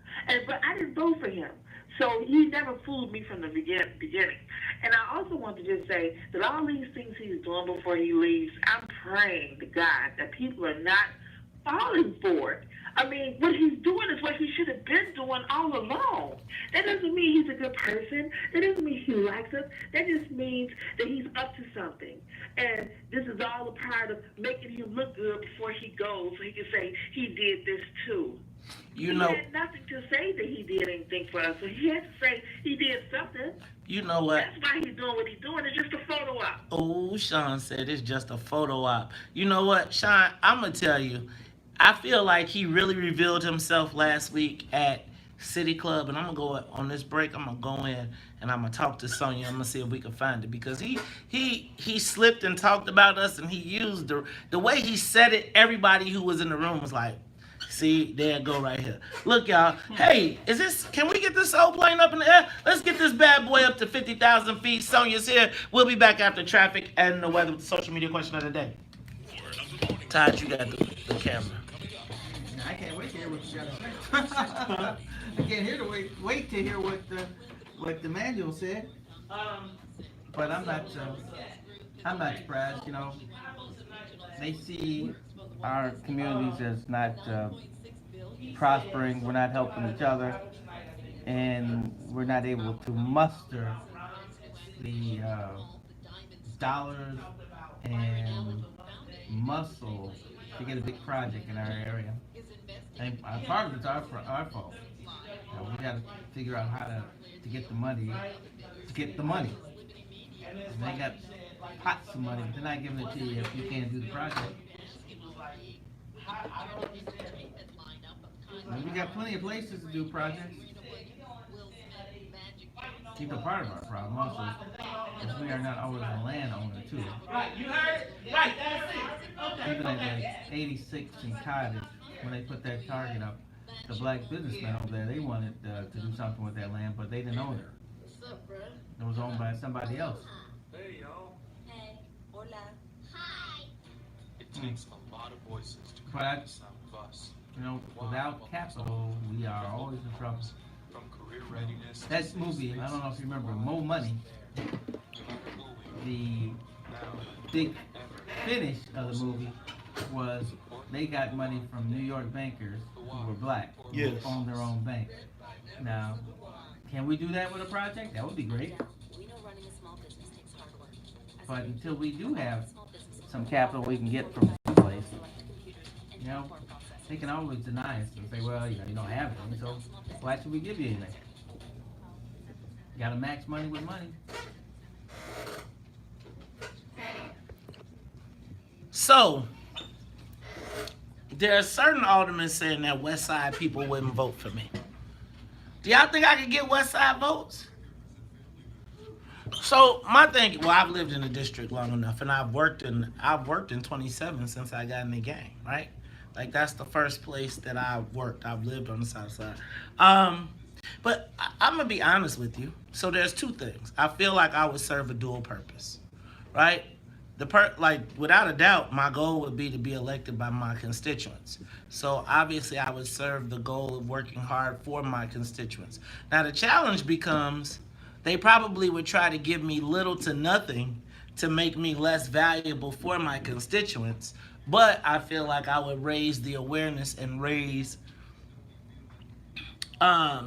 But I didn't vote for him. So he never fooled me from the beginning. And I also want to just say that all these things he's doing before he leaves, I'm praying to God that people are not falling for it. I mean, what he's doing is what he should have been doing all along. That doesn't mean he's a good person. That doesn't mean he likes us. That just means that he's up to something. And this is all a part of making him look good before he goes, so he can say he did this too. You He know, had nothing to say that he did anything for us. So he had to say he did something. you know what? That's why he's doing what he's doing. It's just a photo op. Oh, Sean said it's just a photo op. You know what, Sean? I'm gonna tell you. I feel like he really revealed himself last week at City Club, and I'm gonna go on this break. I'm gonna go in and I'm gonna talk to Sonya. I'm gonna see if we can find it because he slipped and talked about us, and he used the way he said it. Everybody who was in the room was like, "See, there it go right here. Look, y'all. Hey, is this? Can we get this soul plane up in the air? Let's get this bad boy up to 50,000 feet. Sonya's here. We'll be back after traffic and the weather with the social media question of the day. Todd, you got the camera. I can't wait to hear what you got to say. I can't hear to wait to hear what the manual said. But I'm not surprised. You know, they see our communities as not prospering. We're not helping each other, and we're not able to muster the dollars and muscle to get a big project in our area. And part of it's our fault. We got to figure out how to get the money. And they got pots of money, but they're not giving it to you if you can't do the project. And we got plenty of places to do projects. Keep a part of our problem also, because we are not always a landowner too. Right, you heard? Right, that's it. Okay. Even at like 86 and Cottage, when they put that target up, the black businessmen over there, they wanted to do something with that land, but they didn't own it. What's up, bro? It was owned by somebody else. Hey, y'all. Hey, hola. Hi. It takes a lot of voices to But create the sound of us. You know, without capital, we are always in trouble. From career readiness to That movie, I don't know if you remember, Mo Money, the big finish of the movie was they got money from New York bankers who were black, who owned their own bank. Now, can we do that with a project? That would be great. But until we do have some capital we can get from someplace, you know, they can always deny us and say, well, you know, you don't have anything, so why should we give you anything? You gotta match money with money. So, there are certain aldermen saying that West Side people wouldn't vote for me. Do y'all think I could get West Side votes? So my thing, well, I've lived in the district long enough, and I've worked in 27 since I got in the game, right? Like that's the first place that I worked. I've lived on the South Side. But I'm gonna be honest with you. So there's two things. I feel like I would serve a dual purpose, right? Like without a doubt, my goal would be to be elected by my constituents. So obviously, I would serve the goal of working hard for my constituents. Now the challenge becomes, they probably would try to give me little to nothing to make me less valuable for my constituents. But I feel like I would raise the awareness and raise, I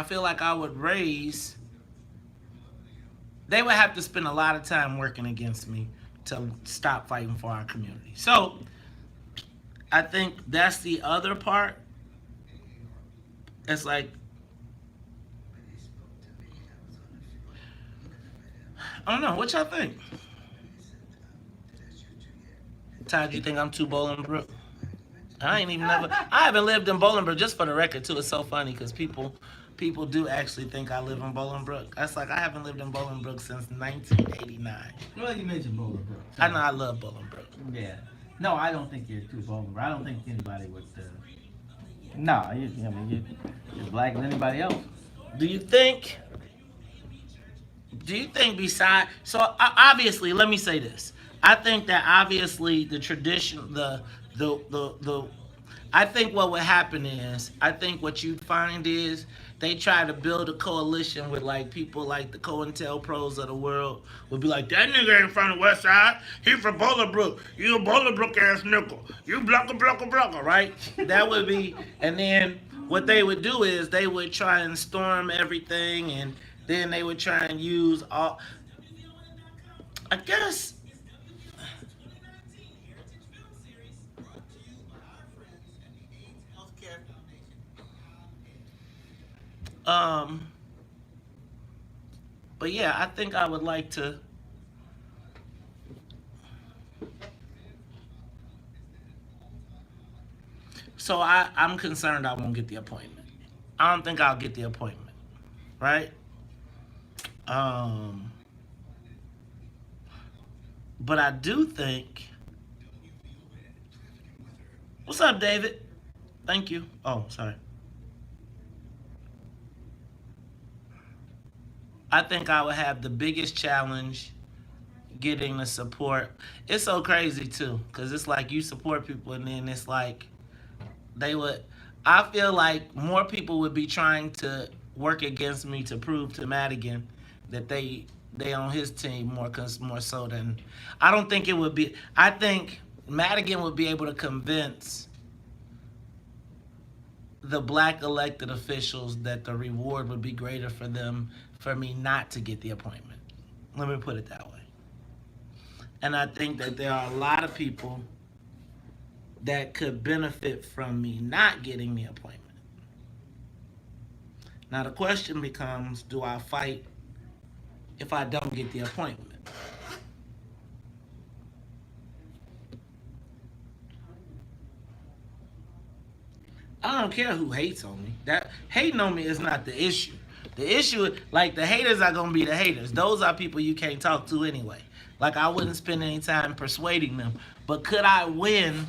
feel like I would raise, they would have to spend a lot of time working against me to stop fighting for our community. So I think that's the other part. It's like, I don't know, what y'all think? Todd, you think I'm too Bolingbrook? I haven't lived in Bolingbrook, just for the record too. It's so funny because people do actually think I live in Bolingbrook. That's like, I haven't lived in Bolingbrook since 1989. Well, you mentioned Bolingbrook. So. I know, I love Bolingbrook. Yeah. No, I don't think you're too Bolingbrook. I don't think anybody would, no, you're black as anybody else. Do you think besides, so obviously, let me say this. I think that obviously the tradition, I think what would happen is, I think what you'd find is they try to build a coalition with like people like the COINTELPROs of the world would be like, that nigga ain't from the West Side, he from Bolingbrook, you a Bolingbrook ass nickel, you blocka, right? That would be, and then what they would do is they would try and storm everything, and then they would try and use all, I guess, Um, but yeah, I think I would like to. So I'm concerned I won't get the appointment. I don't think I'll get the appointment, right? Um, but I do think. What's up, David? Thank you. Oh, sorry. I think I would have the biggest challenge getting the support. It's so crazy too, because it's like you support people and then it's like they would. I feel like more people would be trying to work against me to prove to Madigan that they on his team more so than. I don't think it would be. I think Madigan would be able to convince the black elected officials that the reward would be greater for them for me not to get the appointment. Let me put it that way. And I think that there are a lot of people that could benefit from me not getting the appointment. Now the question becomes, do I fight if I don't get the appointment? I don't care who hates on me. That hating on me is not the issue. The issue, like the haters are gonna be the haters. Those are people you can't talk to anyway. Like I wouldn't spend any time persuading them. But could I win?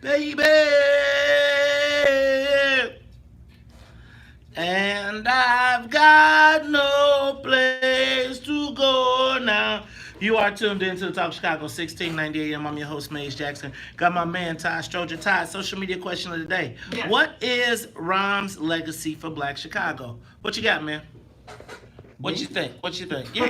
Baby, and I've got no place to go now. You are tuned into the Talk Chicago 1690 AM. I'm your host, Maze Jackson. Got my man, Todd Stroger. Todd, social media question of the day. Yes. What is Rahm's legacy for Black Chicago? What you got, man? What you think? What you think? Yeah,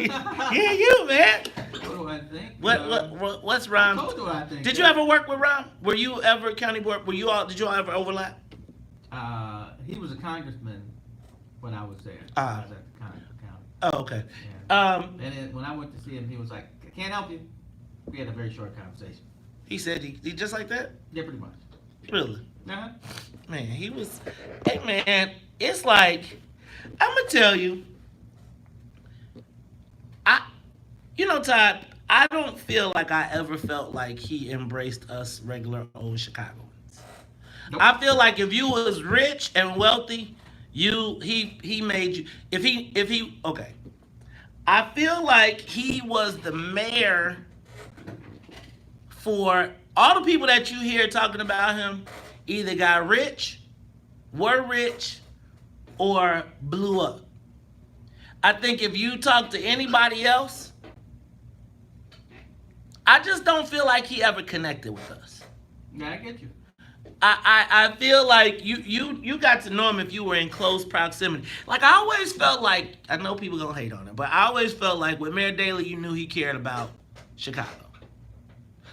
yeah, you, man. What do I think? What's Rahm? What do I think? Did you ever work with Rahm? Were you ever county board? Did you all ever overlap? He was a congressman when I was there. Ah. I was at the county. Oh, okay. Yeah. And then when I went to see him, he was like, "I can't help you." We had a very short conversation. He said he just like that? Yeah, pretty much. Really? Uh-huh. Man, he was. Hey, man, it's like I'm gonna tell you. Todd, I don't feel like I ever felt like he embraced us regular old Chicagoans. Nope. I feel like if you was rich and wealthy, he made you. If he okay. I feel like he was the mayor for all the people that you hear talking about him. Either got rich, were rich, or blew up. I think if you talk to anybody else, I just don't feel like he ever connected with us. Yeah, I get you. I feel like you got to know him if you were in close proximity. Like I always felt like, I know people gonna hate on him, but I always felt like with Mayor Daley, you knew he cared about Chicago.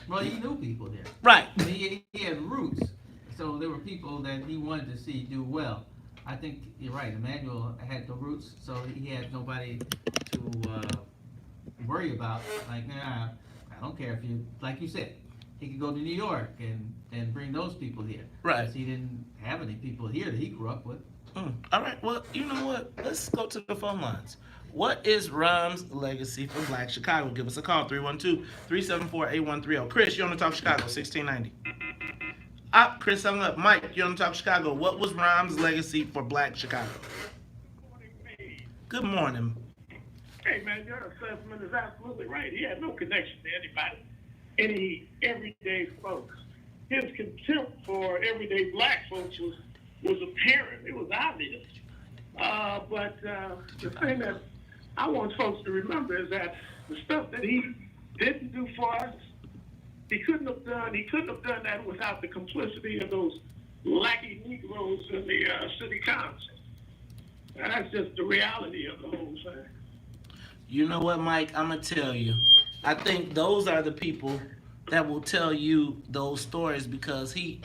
Well, he knew people there. Right. He had roots, so there were people that he wanted to see do well. I think you're right. Emmanuel had the roots, so he had nobody to worry about. Like, nah, I don't care if you, like you said, he could go to New York and bring those people here. Right. Because he didn't have any people here that he grew up with. All right. Well, you know what? Let's go to the phone lines. What is Rahm's legacy for Black Chicago? Give us a call, 312-374-8130. Chris, you're on the Talk Chicago, 1690. Chris hung up. Mike, you're on the Talk Chicago. What was Rahm's legacy for Black Chicago? Good morning. Hey, man, your assessment is absolutely right. He had no connection to anybody, any everyday folks. His contempt for everyday black folks was apparent. It was obvious. But the thing that I want folks to remember is that the stuff that he didn't do for us, he couldn't have done that without the complicity of those lackey Negroes in the city council. And that's just the reality of the whole thing. You know what, Mike? I'm going to tell you. I think those are the people that will tell you those stories because he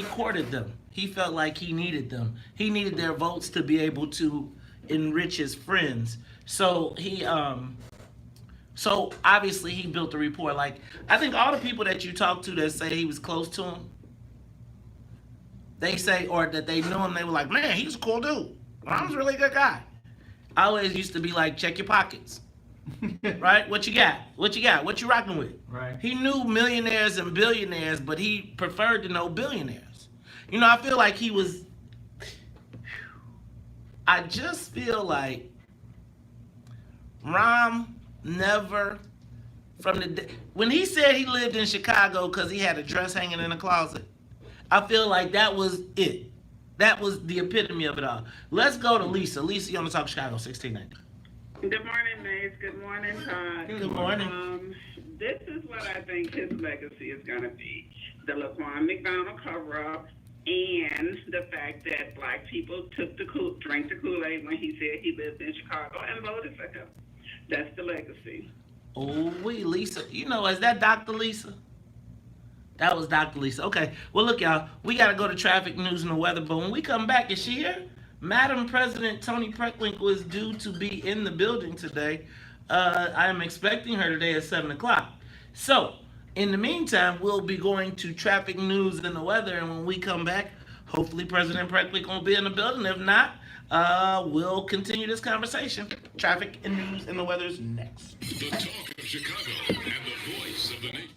courted them. He felt like he needed them. He needed their votes to be able to enrich his friends. So so obviously he built a rapport. Like, I think all the people that you talk to that say he was close to him, they say, or that they knew him, they were like, man, he's a cool dude. Ron's a really good guy. I always used to be like, check your pockets. Right? What you got? What you got? What you rocking with? Right. He knew millionaires and billionaires, but he preferred to know billionaires. You know, I feel like he was... I just feel like Ron never... when he said he lived in Chicago because he had a dress hanging in a closet, I feel like that was it. That was the epitome of it all. Let's go to Lisa. Lisa, you on the Talk Chicago, 1690. Good morning, Maze. Good morning, Todd. Good morning. This is what I think his legacy is going to be. The Laquan McDonald cover-up and the fact that black people drank the Kool-Aid when he said he lived in Chicago and voted for him. That's the legacy. Oh, Lisa. You know, is that Dr. Lisa? That was Dr. Lisa. Okay. Well, look, y'all. We got to go to traffic, news, and the weather. But when we come back, is she here? Madam President Toni Preckwinkle is due to be in the building today. I am expecting her today at 7 o'clock. So, in the meantime, we'll be going to traffic, news, and the weather. And when we come back, hopefully President Preckwinkle will be in the building. If not, we'll continue this conversation. Traffic and news and the weather is next. The talk of Chicago and the voice of the nation.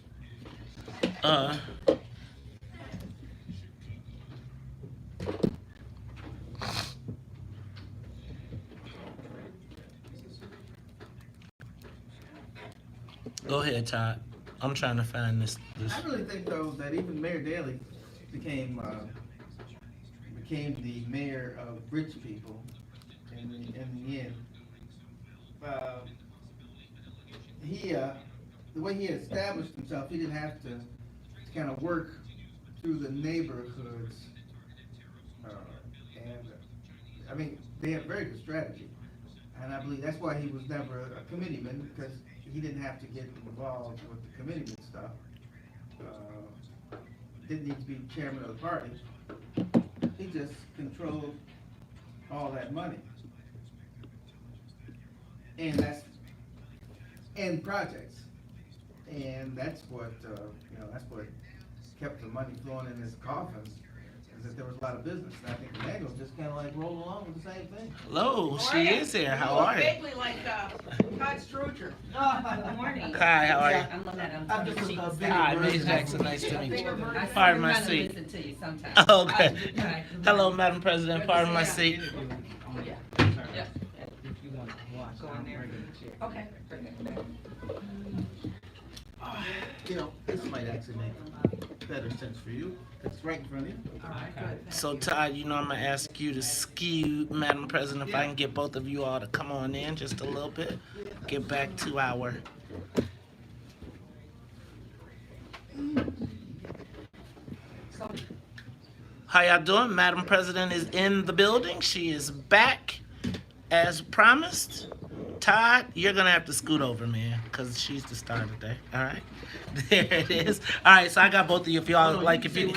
Go ahead, Todd. I'm trying to find this. I really think, though, that even Mayor Daley became the mayor of rich people in the end. The way he established himself, he didn't have to kind of work through the neighborhoods. I mean, they had a very good strategy. And I believe that's why he was never a committeeman, because he didn't have to get involved with the committeeman stuff. Didn't need to be chairman of the party. He just controlled all that money. And projects. And that's what, that's what kept the money flowing in his coffins, is that there was a lot of business. And I think Emmanuel just kind of like rolled along with the same thing. Hello, she is here. How are you? Vaguely like Todd Stroger. Good morning. Hi, how are you? I'm Lynette. I'm just a big Hi, Maze Jackson. Nice to meet you. Pardon my seat. Listen to you sometimes. Okay. Hello, Madam President. Pardon my seat. Yeah. Go in there. Okay. This might actually make better sense for you. It's right in front of you. All right, good. So, Todd, I'm going to ask you to skew, Madam President, if I can get both of you all to come on in just a little bit. Get back to our... How y'all doing? Madam President is in the building. She is back as promised. Todd, you're going to have to scoot over, man, because she's the star today. All right? There it is. All right, so I got both of you. If y'all, if you...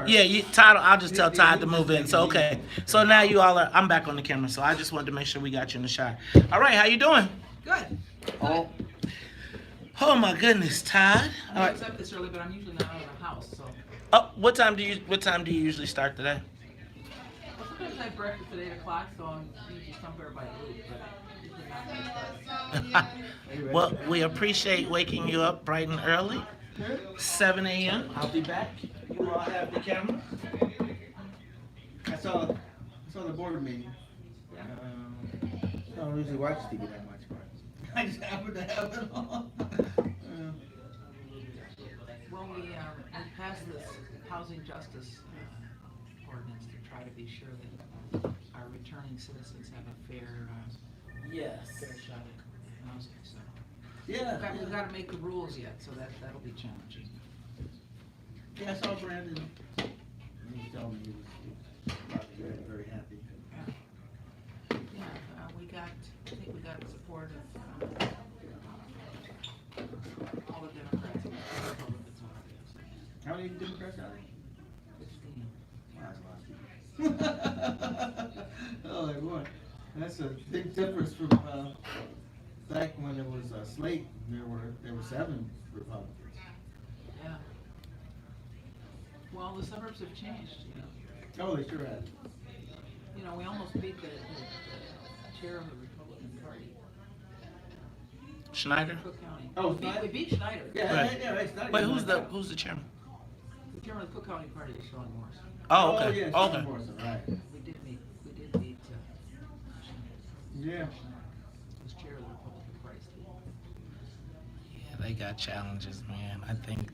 Yeah, Todd, I'll just tell Todd to move in. So, okay. So now you all are... I'm back on the camera, so I just wanted to make sure we got you in the shot. All right, how you doing? Good. Oh my goodness, Todd. I know it's up this early, but I'm usually not out of the house, so... Oh, what time do you usually start today? Well, sometimes I have breakfast at 8 o'clock, so I'm usually somewhere by 8, but... Well, we appreciate waking you up bright and early. 7 a.m. I'll be back. You all have the camera. I saw the board meeting. I don't usually watch TV that much, but I just happened to have it on. Well, we passed this housing justice ordinance to try to be sure that our returning citizens have a fair shot at housing. So we've got to make the rules yet, so that'll be challenging. Yeah, I saw Brandon. He was telling me he was very happy. Yeah, I think we got the support of all the Democrats and the Republicans. How many Democrats are there? 15. Wow, that's a lot. Oh boy, that's a big difference from back when it was a slate. There were 7 Republicans. Yeah. Well, the suburbs have changed, you know. Oh, they sure have. You know, we almost beat the chair of the Republican Party. Schneider? Cook County. Oh, We beat Schneider. Right. Yeah. Wait, who's the chairman? The chairman of the Cook County Party is Sean Morrison. Oh, okay. Yeah, Okay. Sean Morrison, right. We did beat Yeah. was chair of the Republican Party. Yeah, they got challenges, man. I think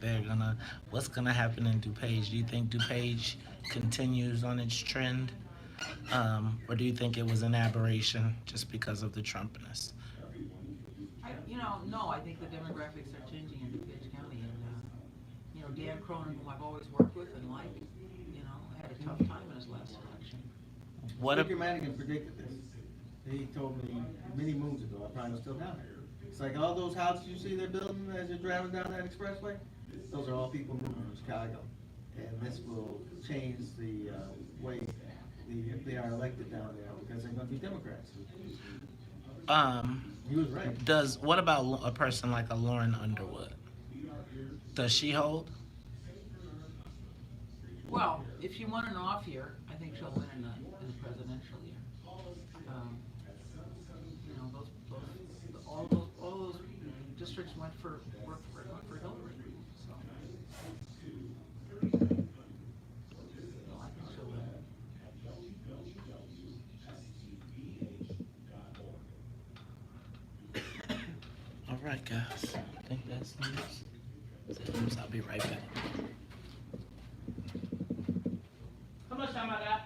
what's gonna happen in DuPage? Do you think DuPage continues on its trend? Or do you think it was an aberration just because of the Trumpness? No, I think the demographics are changing in DuPage County, and Dan Cronin, whom I've always worked with and liked, had a tough time in his last election. Speaker Madigan predicted this. He told me many moons ago. I probably was still down there. It's like all those houses you see they're building as you're driving down that expressway. Those are all people moving from Chicago, and this will change the way they are elected down there because they're going to be Democrats. He was right. What about a person like a Lauren Underwood? Does she hold? Well, if she won an off year, I think she'll win in the presidential year. All those districts went for Hillary. So, I think she'll win. All right, guys. I think that's news. I'll be right back. How much time I got?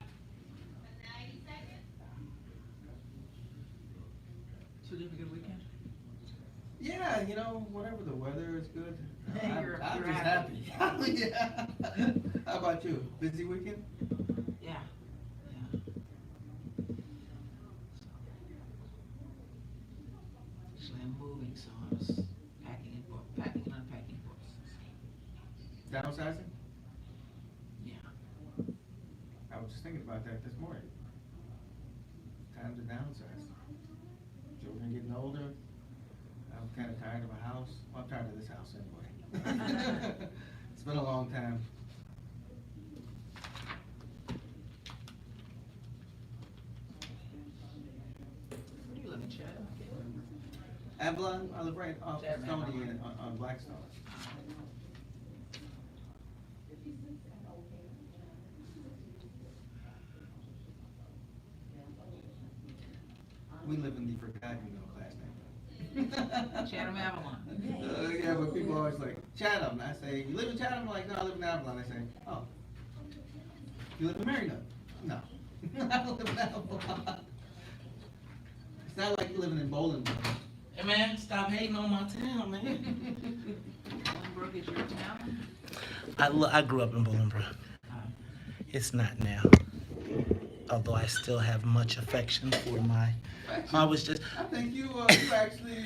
So did you have a good weekend? Yeah, whatever the weather is good. You're I'm just happy. Yeah. How about you? Busy weekend? Yeah. Actually, I'm moving, so I was packing and unpacking books. Downsizing? Yeah. I was just thinking about that this morning. Time to downsize. Children getting older. I'm kind of tired of a house. Well, I'm tired of this house anyway. It's been a long time. Where do you live in, Chad? Avalon, I live right off Chad, Stony Avalon. on Blackstone. We live in the forgotten middle class now. Chatham, Avalon. Yeah, but people always like, Chatham. I say, you live in Chatham? I'm like, no, I live in Avalon. I say, oh. You live in Marino? No. I live in Avalon. It's not like you living in Bolingbrook. Hey, man, stop hating on my town, man. Bolingbrook is your town? I grew up in Bolingbrook. It's not now. Although I still have much affection for I think you actually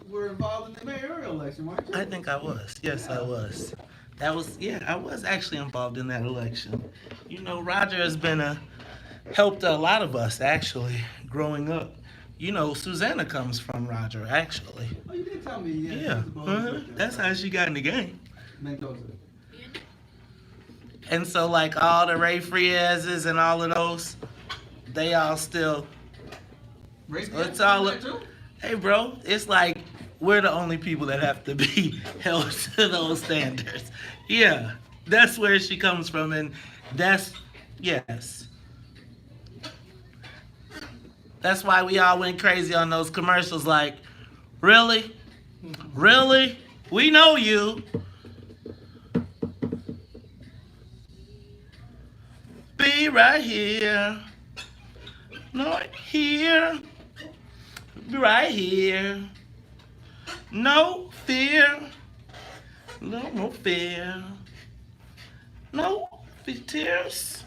were involved in the mayoral election, weren't you? I think I was. Yes, I was. I was actually involved in that election. Roger has helped a lot of us, actually, growing up. Susanna comes from Roger, actually. Oh, you did tell me. Yeah. That's how she got in the game. Mendoza. And so, like, all the Ray Friez's and all of those, they all still... It's all... Hey, bro, it's like we're the only people that have to be held to those standards. Yeah, that's where she comes from, and yes. That's why we all went crazy on those commercials like, Really? Really? We know you. Be right here. Not here. Be right here. No fear. No fear. No tears.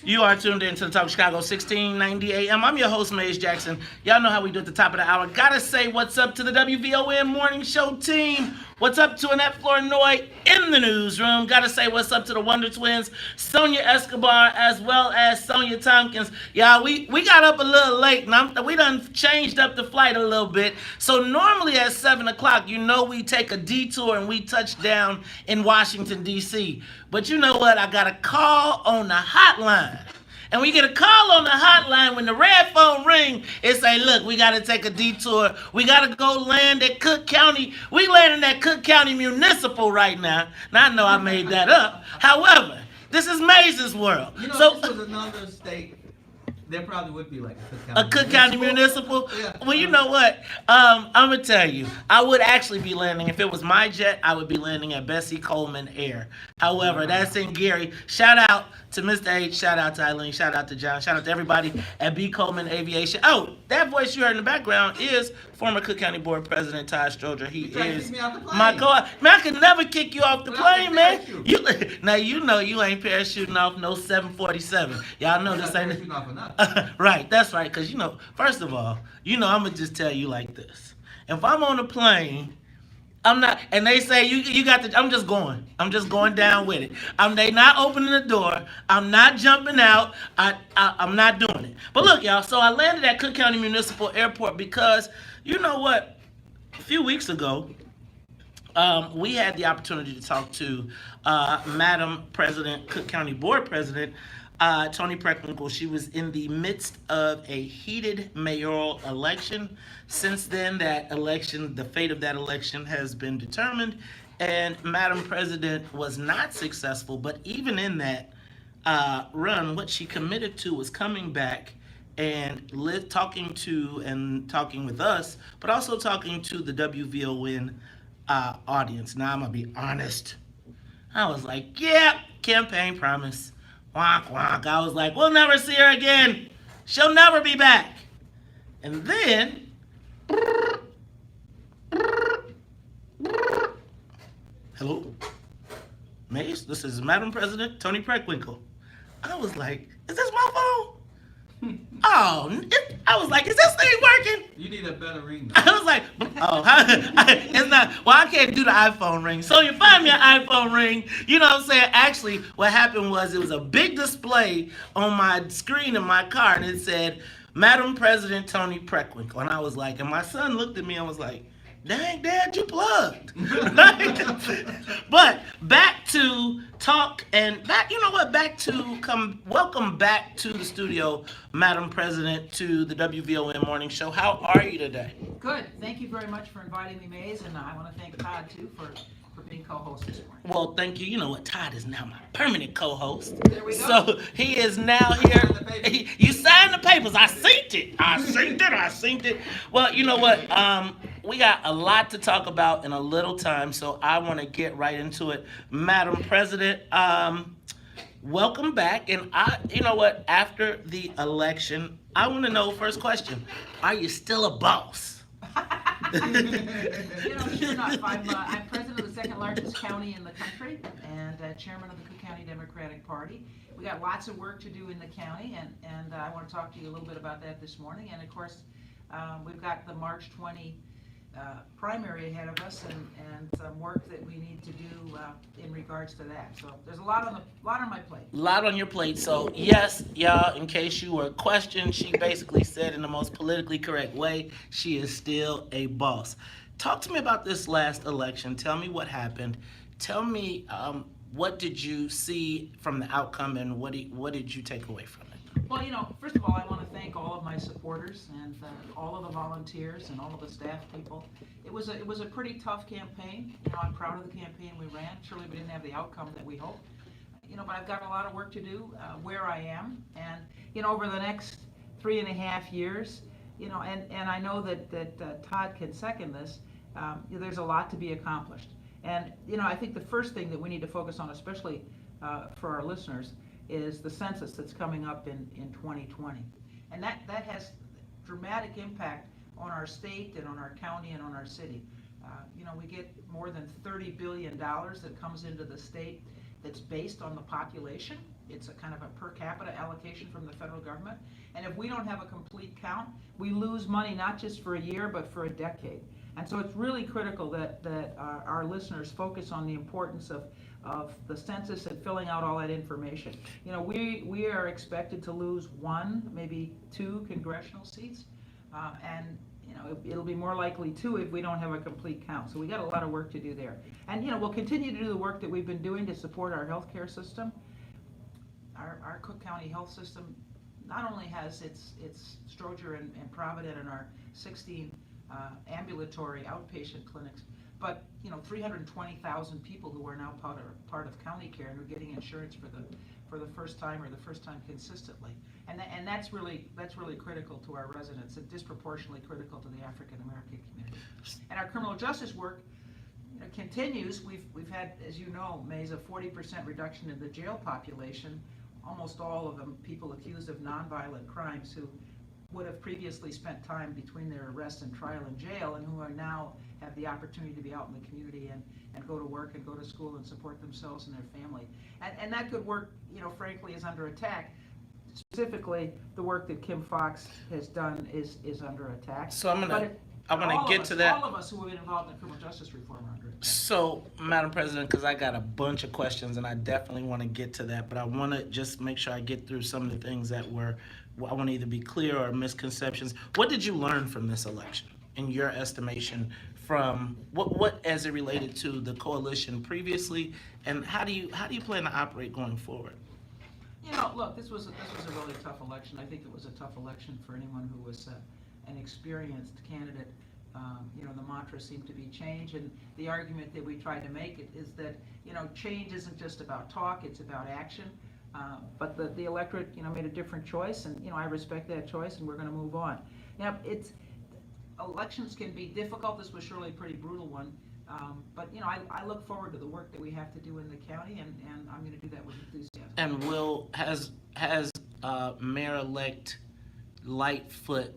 You are tuned in to the Talk Chicago 1690 AM. I'm your host, Maze Jackson. Y'all know how we do at the top of the hour. Gotta say what's up to the WVON Morning Show team. What's up to Annette Flournoy in the newsroom. Gotta say what's up to the Wonder Twins, Sonia Escobar, as well as Sonia Tompkins. Y'all, we got up a little late, and we done changed up the flight a little bit. So normally at 7 o'clock, you know we take a detour and we touch down in Washington, D.C. But you know what? I got a call on the hotline. And we get a call on the hotline when the red phone ring. It say, look, we got to take a detour. We got to go land at Cook County. We landing at Cook County Municipal right now. Now, I know I made that up. However, this is Maze's world. You know, so, this was another state, there probably would be like a Cook County Municipal? Yeah. Well, you know what? I'm going to tell you. I would actually be landing, if it was my jet, I would be landing at Bessie Coleman Air. However, that's in Gary. Shout out to Mr. H. Shout out to Eileen. Shout out to John. Shout out to everybody at B. Coleman Aviation. Oh, that voice you heard in the background is former Cook County Board President Todd Stroger. He is my co-op. Man, I could never kick you off the plane, man. Now, you know you ain't parachuting off no 747. Y'all know this ain't... Right, that's right. Because, you know, first of all, you know, I'm going to just tell you like this. If I'm on a plane... I'm not, and they say you got the. I'm just going down with it. They not opening the door. I'm not jumping out. I'm not doing it. But look, y'all. So I landed at Cook County Municipal Airport because you know what? A few weeks ago, we had the opportunity to talk to Madam President, Cook County Board President, Toni Preckwinkle. She was in the midst of a heated mayoral election. Since then, that election, the fate of that election has been determined, and Madam President was not successful. But even in that run, what she committed to was coming back and talking with us, but also talking to the WVON audience. Now, I'm going to be honest. I was like, yeah, campaign promise. Wonk, wonk. I was like, we'll never see her again. She'll never be back. And then... Hello? Mace, this is Madam President Toni Preckwinkle. I was like, is this my phone? I was like, is this thing working? You need a better ring. I was like, it's not. Well, I can't do the iPhone ring. So you find me an iPhone ring. You know what I'm saying? Actually, what happened was it was a big display on my screen in my car, and it said, Madam President Toni Preckwinkle. And I was like, and my son looked at me and was like, dang, Dad, you plugged. But back to talk and back, you know what, welcome back to the studio, Madam President, to the WVON Morning Show. How are you today? Good. Thank you very much for inviting me, Maze, and I want to thank Todd, too, for being co-host this morning. Well, thank you. You know what? Todd is now my permanent co-host. There we go. So he is now here. You signed the papers. I synced it. Well, you know what? We got a lot to talk about in a little time, so I want to get right into it. Madam President, welcome back. And you know what? After the election, I want to know, first question, are you still a boss? You know, sure enough, I'm president of the second largest county in the country and chairman of the Cook County Democratic Party. We got lots of work to do in the county, and I want to talk to you a little bit about that this morning. And of course, we've got the March 20 primary ahead of us, and some work that we need to do in regards to that. So there's a lot on my plate. A lot on your plate. So yes, y'all, in case you were questioned, she basically said in the most politically correct way, she is still a boss. Talk to me about this last election. Tell me what happened. Tell me what did you see from the outcome, and what did you take away from it? Well, you know, first of all, I want to thank all of my supporters and all of the volunteers and all of the staff people. It was a pretty tough campaign. You know, I'm proud of the campaign we ran. Surely we didn't have the outcome that we hoped. You know, but I've got a lot of work to do where I am. And, you know, over the next 3.5 years, and I know that Todd can second this. There's a lot to be accomplished. And, I think the first thing that we need to focus on, especially for our listeners, is the census that's coming up in 2020. And that has dramatic impact on our state and on our county and on our city. We get more than $30 billion that comes into the state that's based on the population. It's a kind of a per capita allocation from the federal government. And if we don't have a complete count, we lose money not just for a year, but for a decade. And so it's really critical that our listeners focus on the importance of the census and filling out all that information. We are expected to lose 1, maybe 2 congressional seats, and it'll be more likely 2 if we don't have a complete count. So we got a lot of work to do there. And we'll continue to do the work that we've been doing to support our healthcare system. Our Cook County health system not only has its Stroger and Provident and our 16 ambulatory outpatient clinics, but 320,000 people who are now part of county care and are getting insurance for the first time or the first time consistently, and that's really critical to our residents and disproportionately critical to the African American community. And our criminal justice work continues. We've had, as you know, Mays, a 40% reduction in the jail population. Almost all of them people accused of nonviolent crimes who would have previously spent time between their arrest and trial in jail, and who are now have the opportunity to be out in the community and go to work and go to school and support themselves and their family. And that good work, frankly, is under attack. Specifically, the work that Kim Fox has done is under attack. So I'm gonna get to that. All of us who have been involved in criminal justice reform are under attack. So, Madam President, because I got a bunch of questions and I definitely want to get to that, but I want to just make sure I get through some of the things that I want to either be clear or misconceptions. What did you learn from this election, in your estimation, from what as it related to the coalition previously, and how do you plan to operate going forward? Look, this was a really tough election. I think it was a tough election for anyone who was an experienced candidate. The mantra seemed to be change, and the argument that we tried to make is that change isn't just about talk; it's about action. But the electorate made a different choice, and I respect that choice, and we're going to move on. Elections can be difficult. This was surely a pretty brutal one, but I look forward to the work that we have to do in the county, and I'm going to do that with enthusiasm. And has Mayor-elect Lightfoot,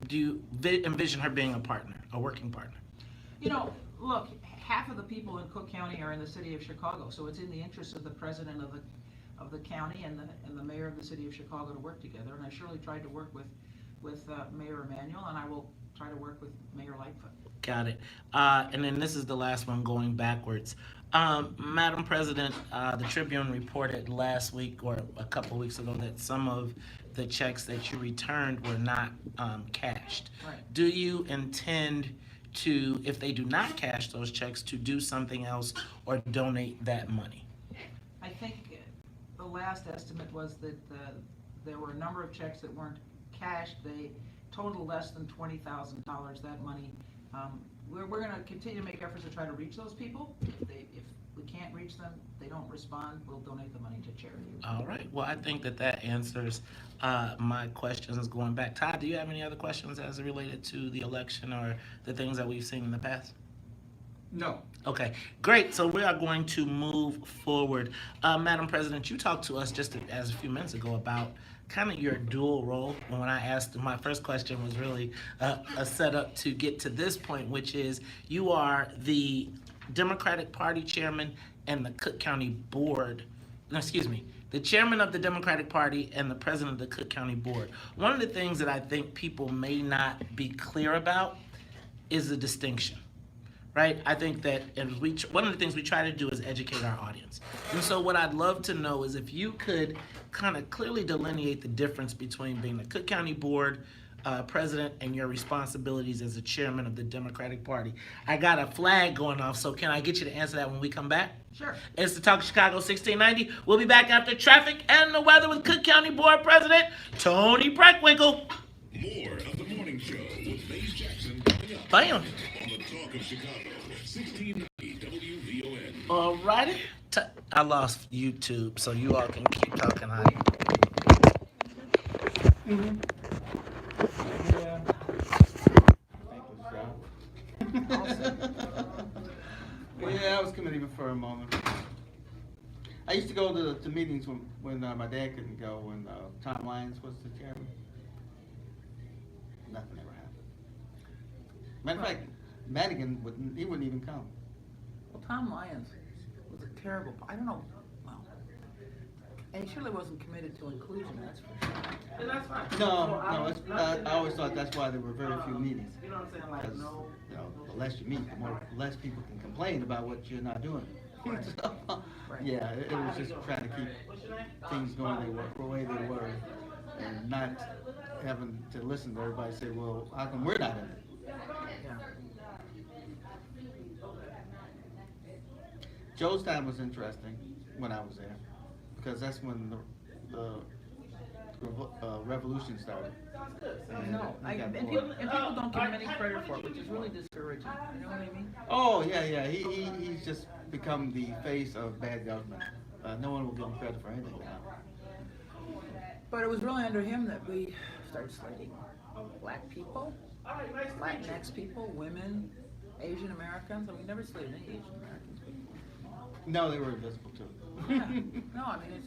do you envision her being a working partner? Look, half of the people in Cook County are in the city of Chicago, so it's in the interest of the president of the county and the mayor of the city of Chicago to work together. And I surely tried to work with Mayor Emanuel, and I will try to work with Mayor Lightfoot. Got it. And then this is the last one, going backwards. Madam President, the Tribune reported last week or a couple weeks ago that some of the checks that you returned were not cashed. Right. Do you intend to, if they do not cash those checks, to do something else or donate that money? I think the last estimate was that there were a number of checks that weren't cashed. They total less than $20,000. That money, we're going to continue to make efforts to try to reach those people. If we can't reach them, they don't respond, we'll donate the money to charity. All right. Well, I think that answers my questions going back. Todd, do you have any other questions as it related to the election or the things that we've seen in the past? No. Okay, great. So we are going to move forward. Madam President, you talked to us just as a few minutes ago about kind of your dual role. When I asked, my first question was really a setup to get to this point, which is you are the Democratic Party chairman and the Cook County Board, the chairman of the Democratic Party and the president of the Cook County Board. One of the things that I think people may not be clear about is the distinction, right? I think that one of the things we try to do is educate our audience. And so what I'd love to know is if you could kind of clearly delineate the difference between being the Cook County Board president and your responsibilities as the chairman of the Democratic Party. I got a flag going off, so can I get you to answer that when we come back? Sure. It's the Talk of Chicago 1690. We'll be back after traffic and the weather with Cook County Board President Toni Preckwinkle. More of the morning show with Mays Jackson coming up. Bam. On the Talk of Chicago 1690 WVON. Alrighty. I lost YouTube, so you all can keep talking. Yeah. Yeah, I was committee for a moment. I used to go to meetings when my dad couldn't go, when Tom Lyons was the chairman. Nothing ever happened. Matter of fact, Madigan wouldn't even come. Well, Tom Lyons was a terrible, I don't know, well, and he surely wasn't committed to inclusion, that's for sure. And that's fine. No, I always thought that's why there were very few meetings. You know what I'm saying? Like, 'Cause, no. you know, the less you meet, the less people can complain about what you're not doing. So, yeah, it was just trying to keep things going the way they were, and not having to listen to everybody say, well, how come we're not in it? Yeah. Joe's time was interesting when I was there, because that's when the revolution started. No, and people don't give him any credit for it, which is really discouraging, you know what I mean? Oh, yeah, he's just become the face of bad government. No one will give him credit for anything now. But it was really under him that we started slating black people, Latinx people, women, Asian Americans, and we never slated any Asian Americans before. No, they were invisible too. Yeah, no, I mean, it's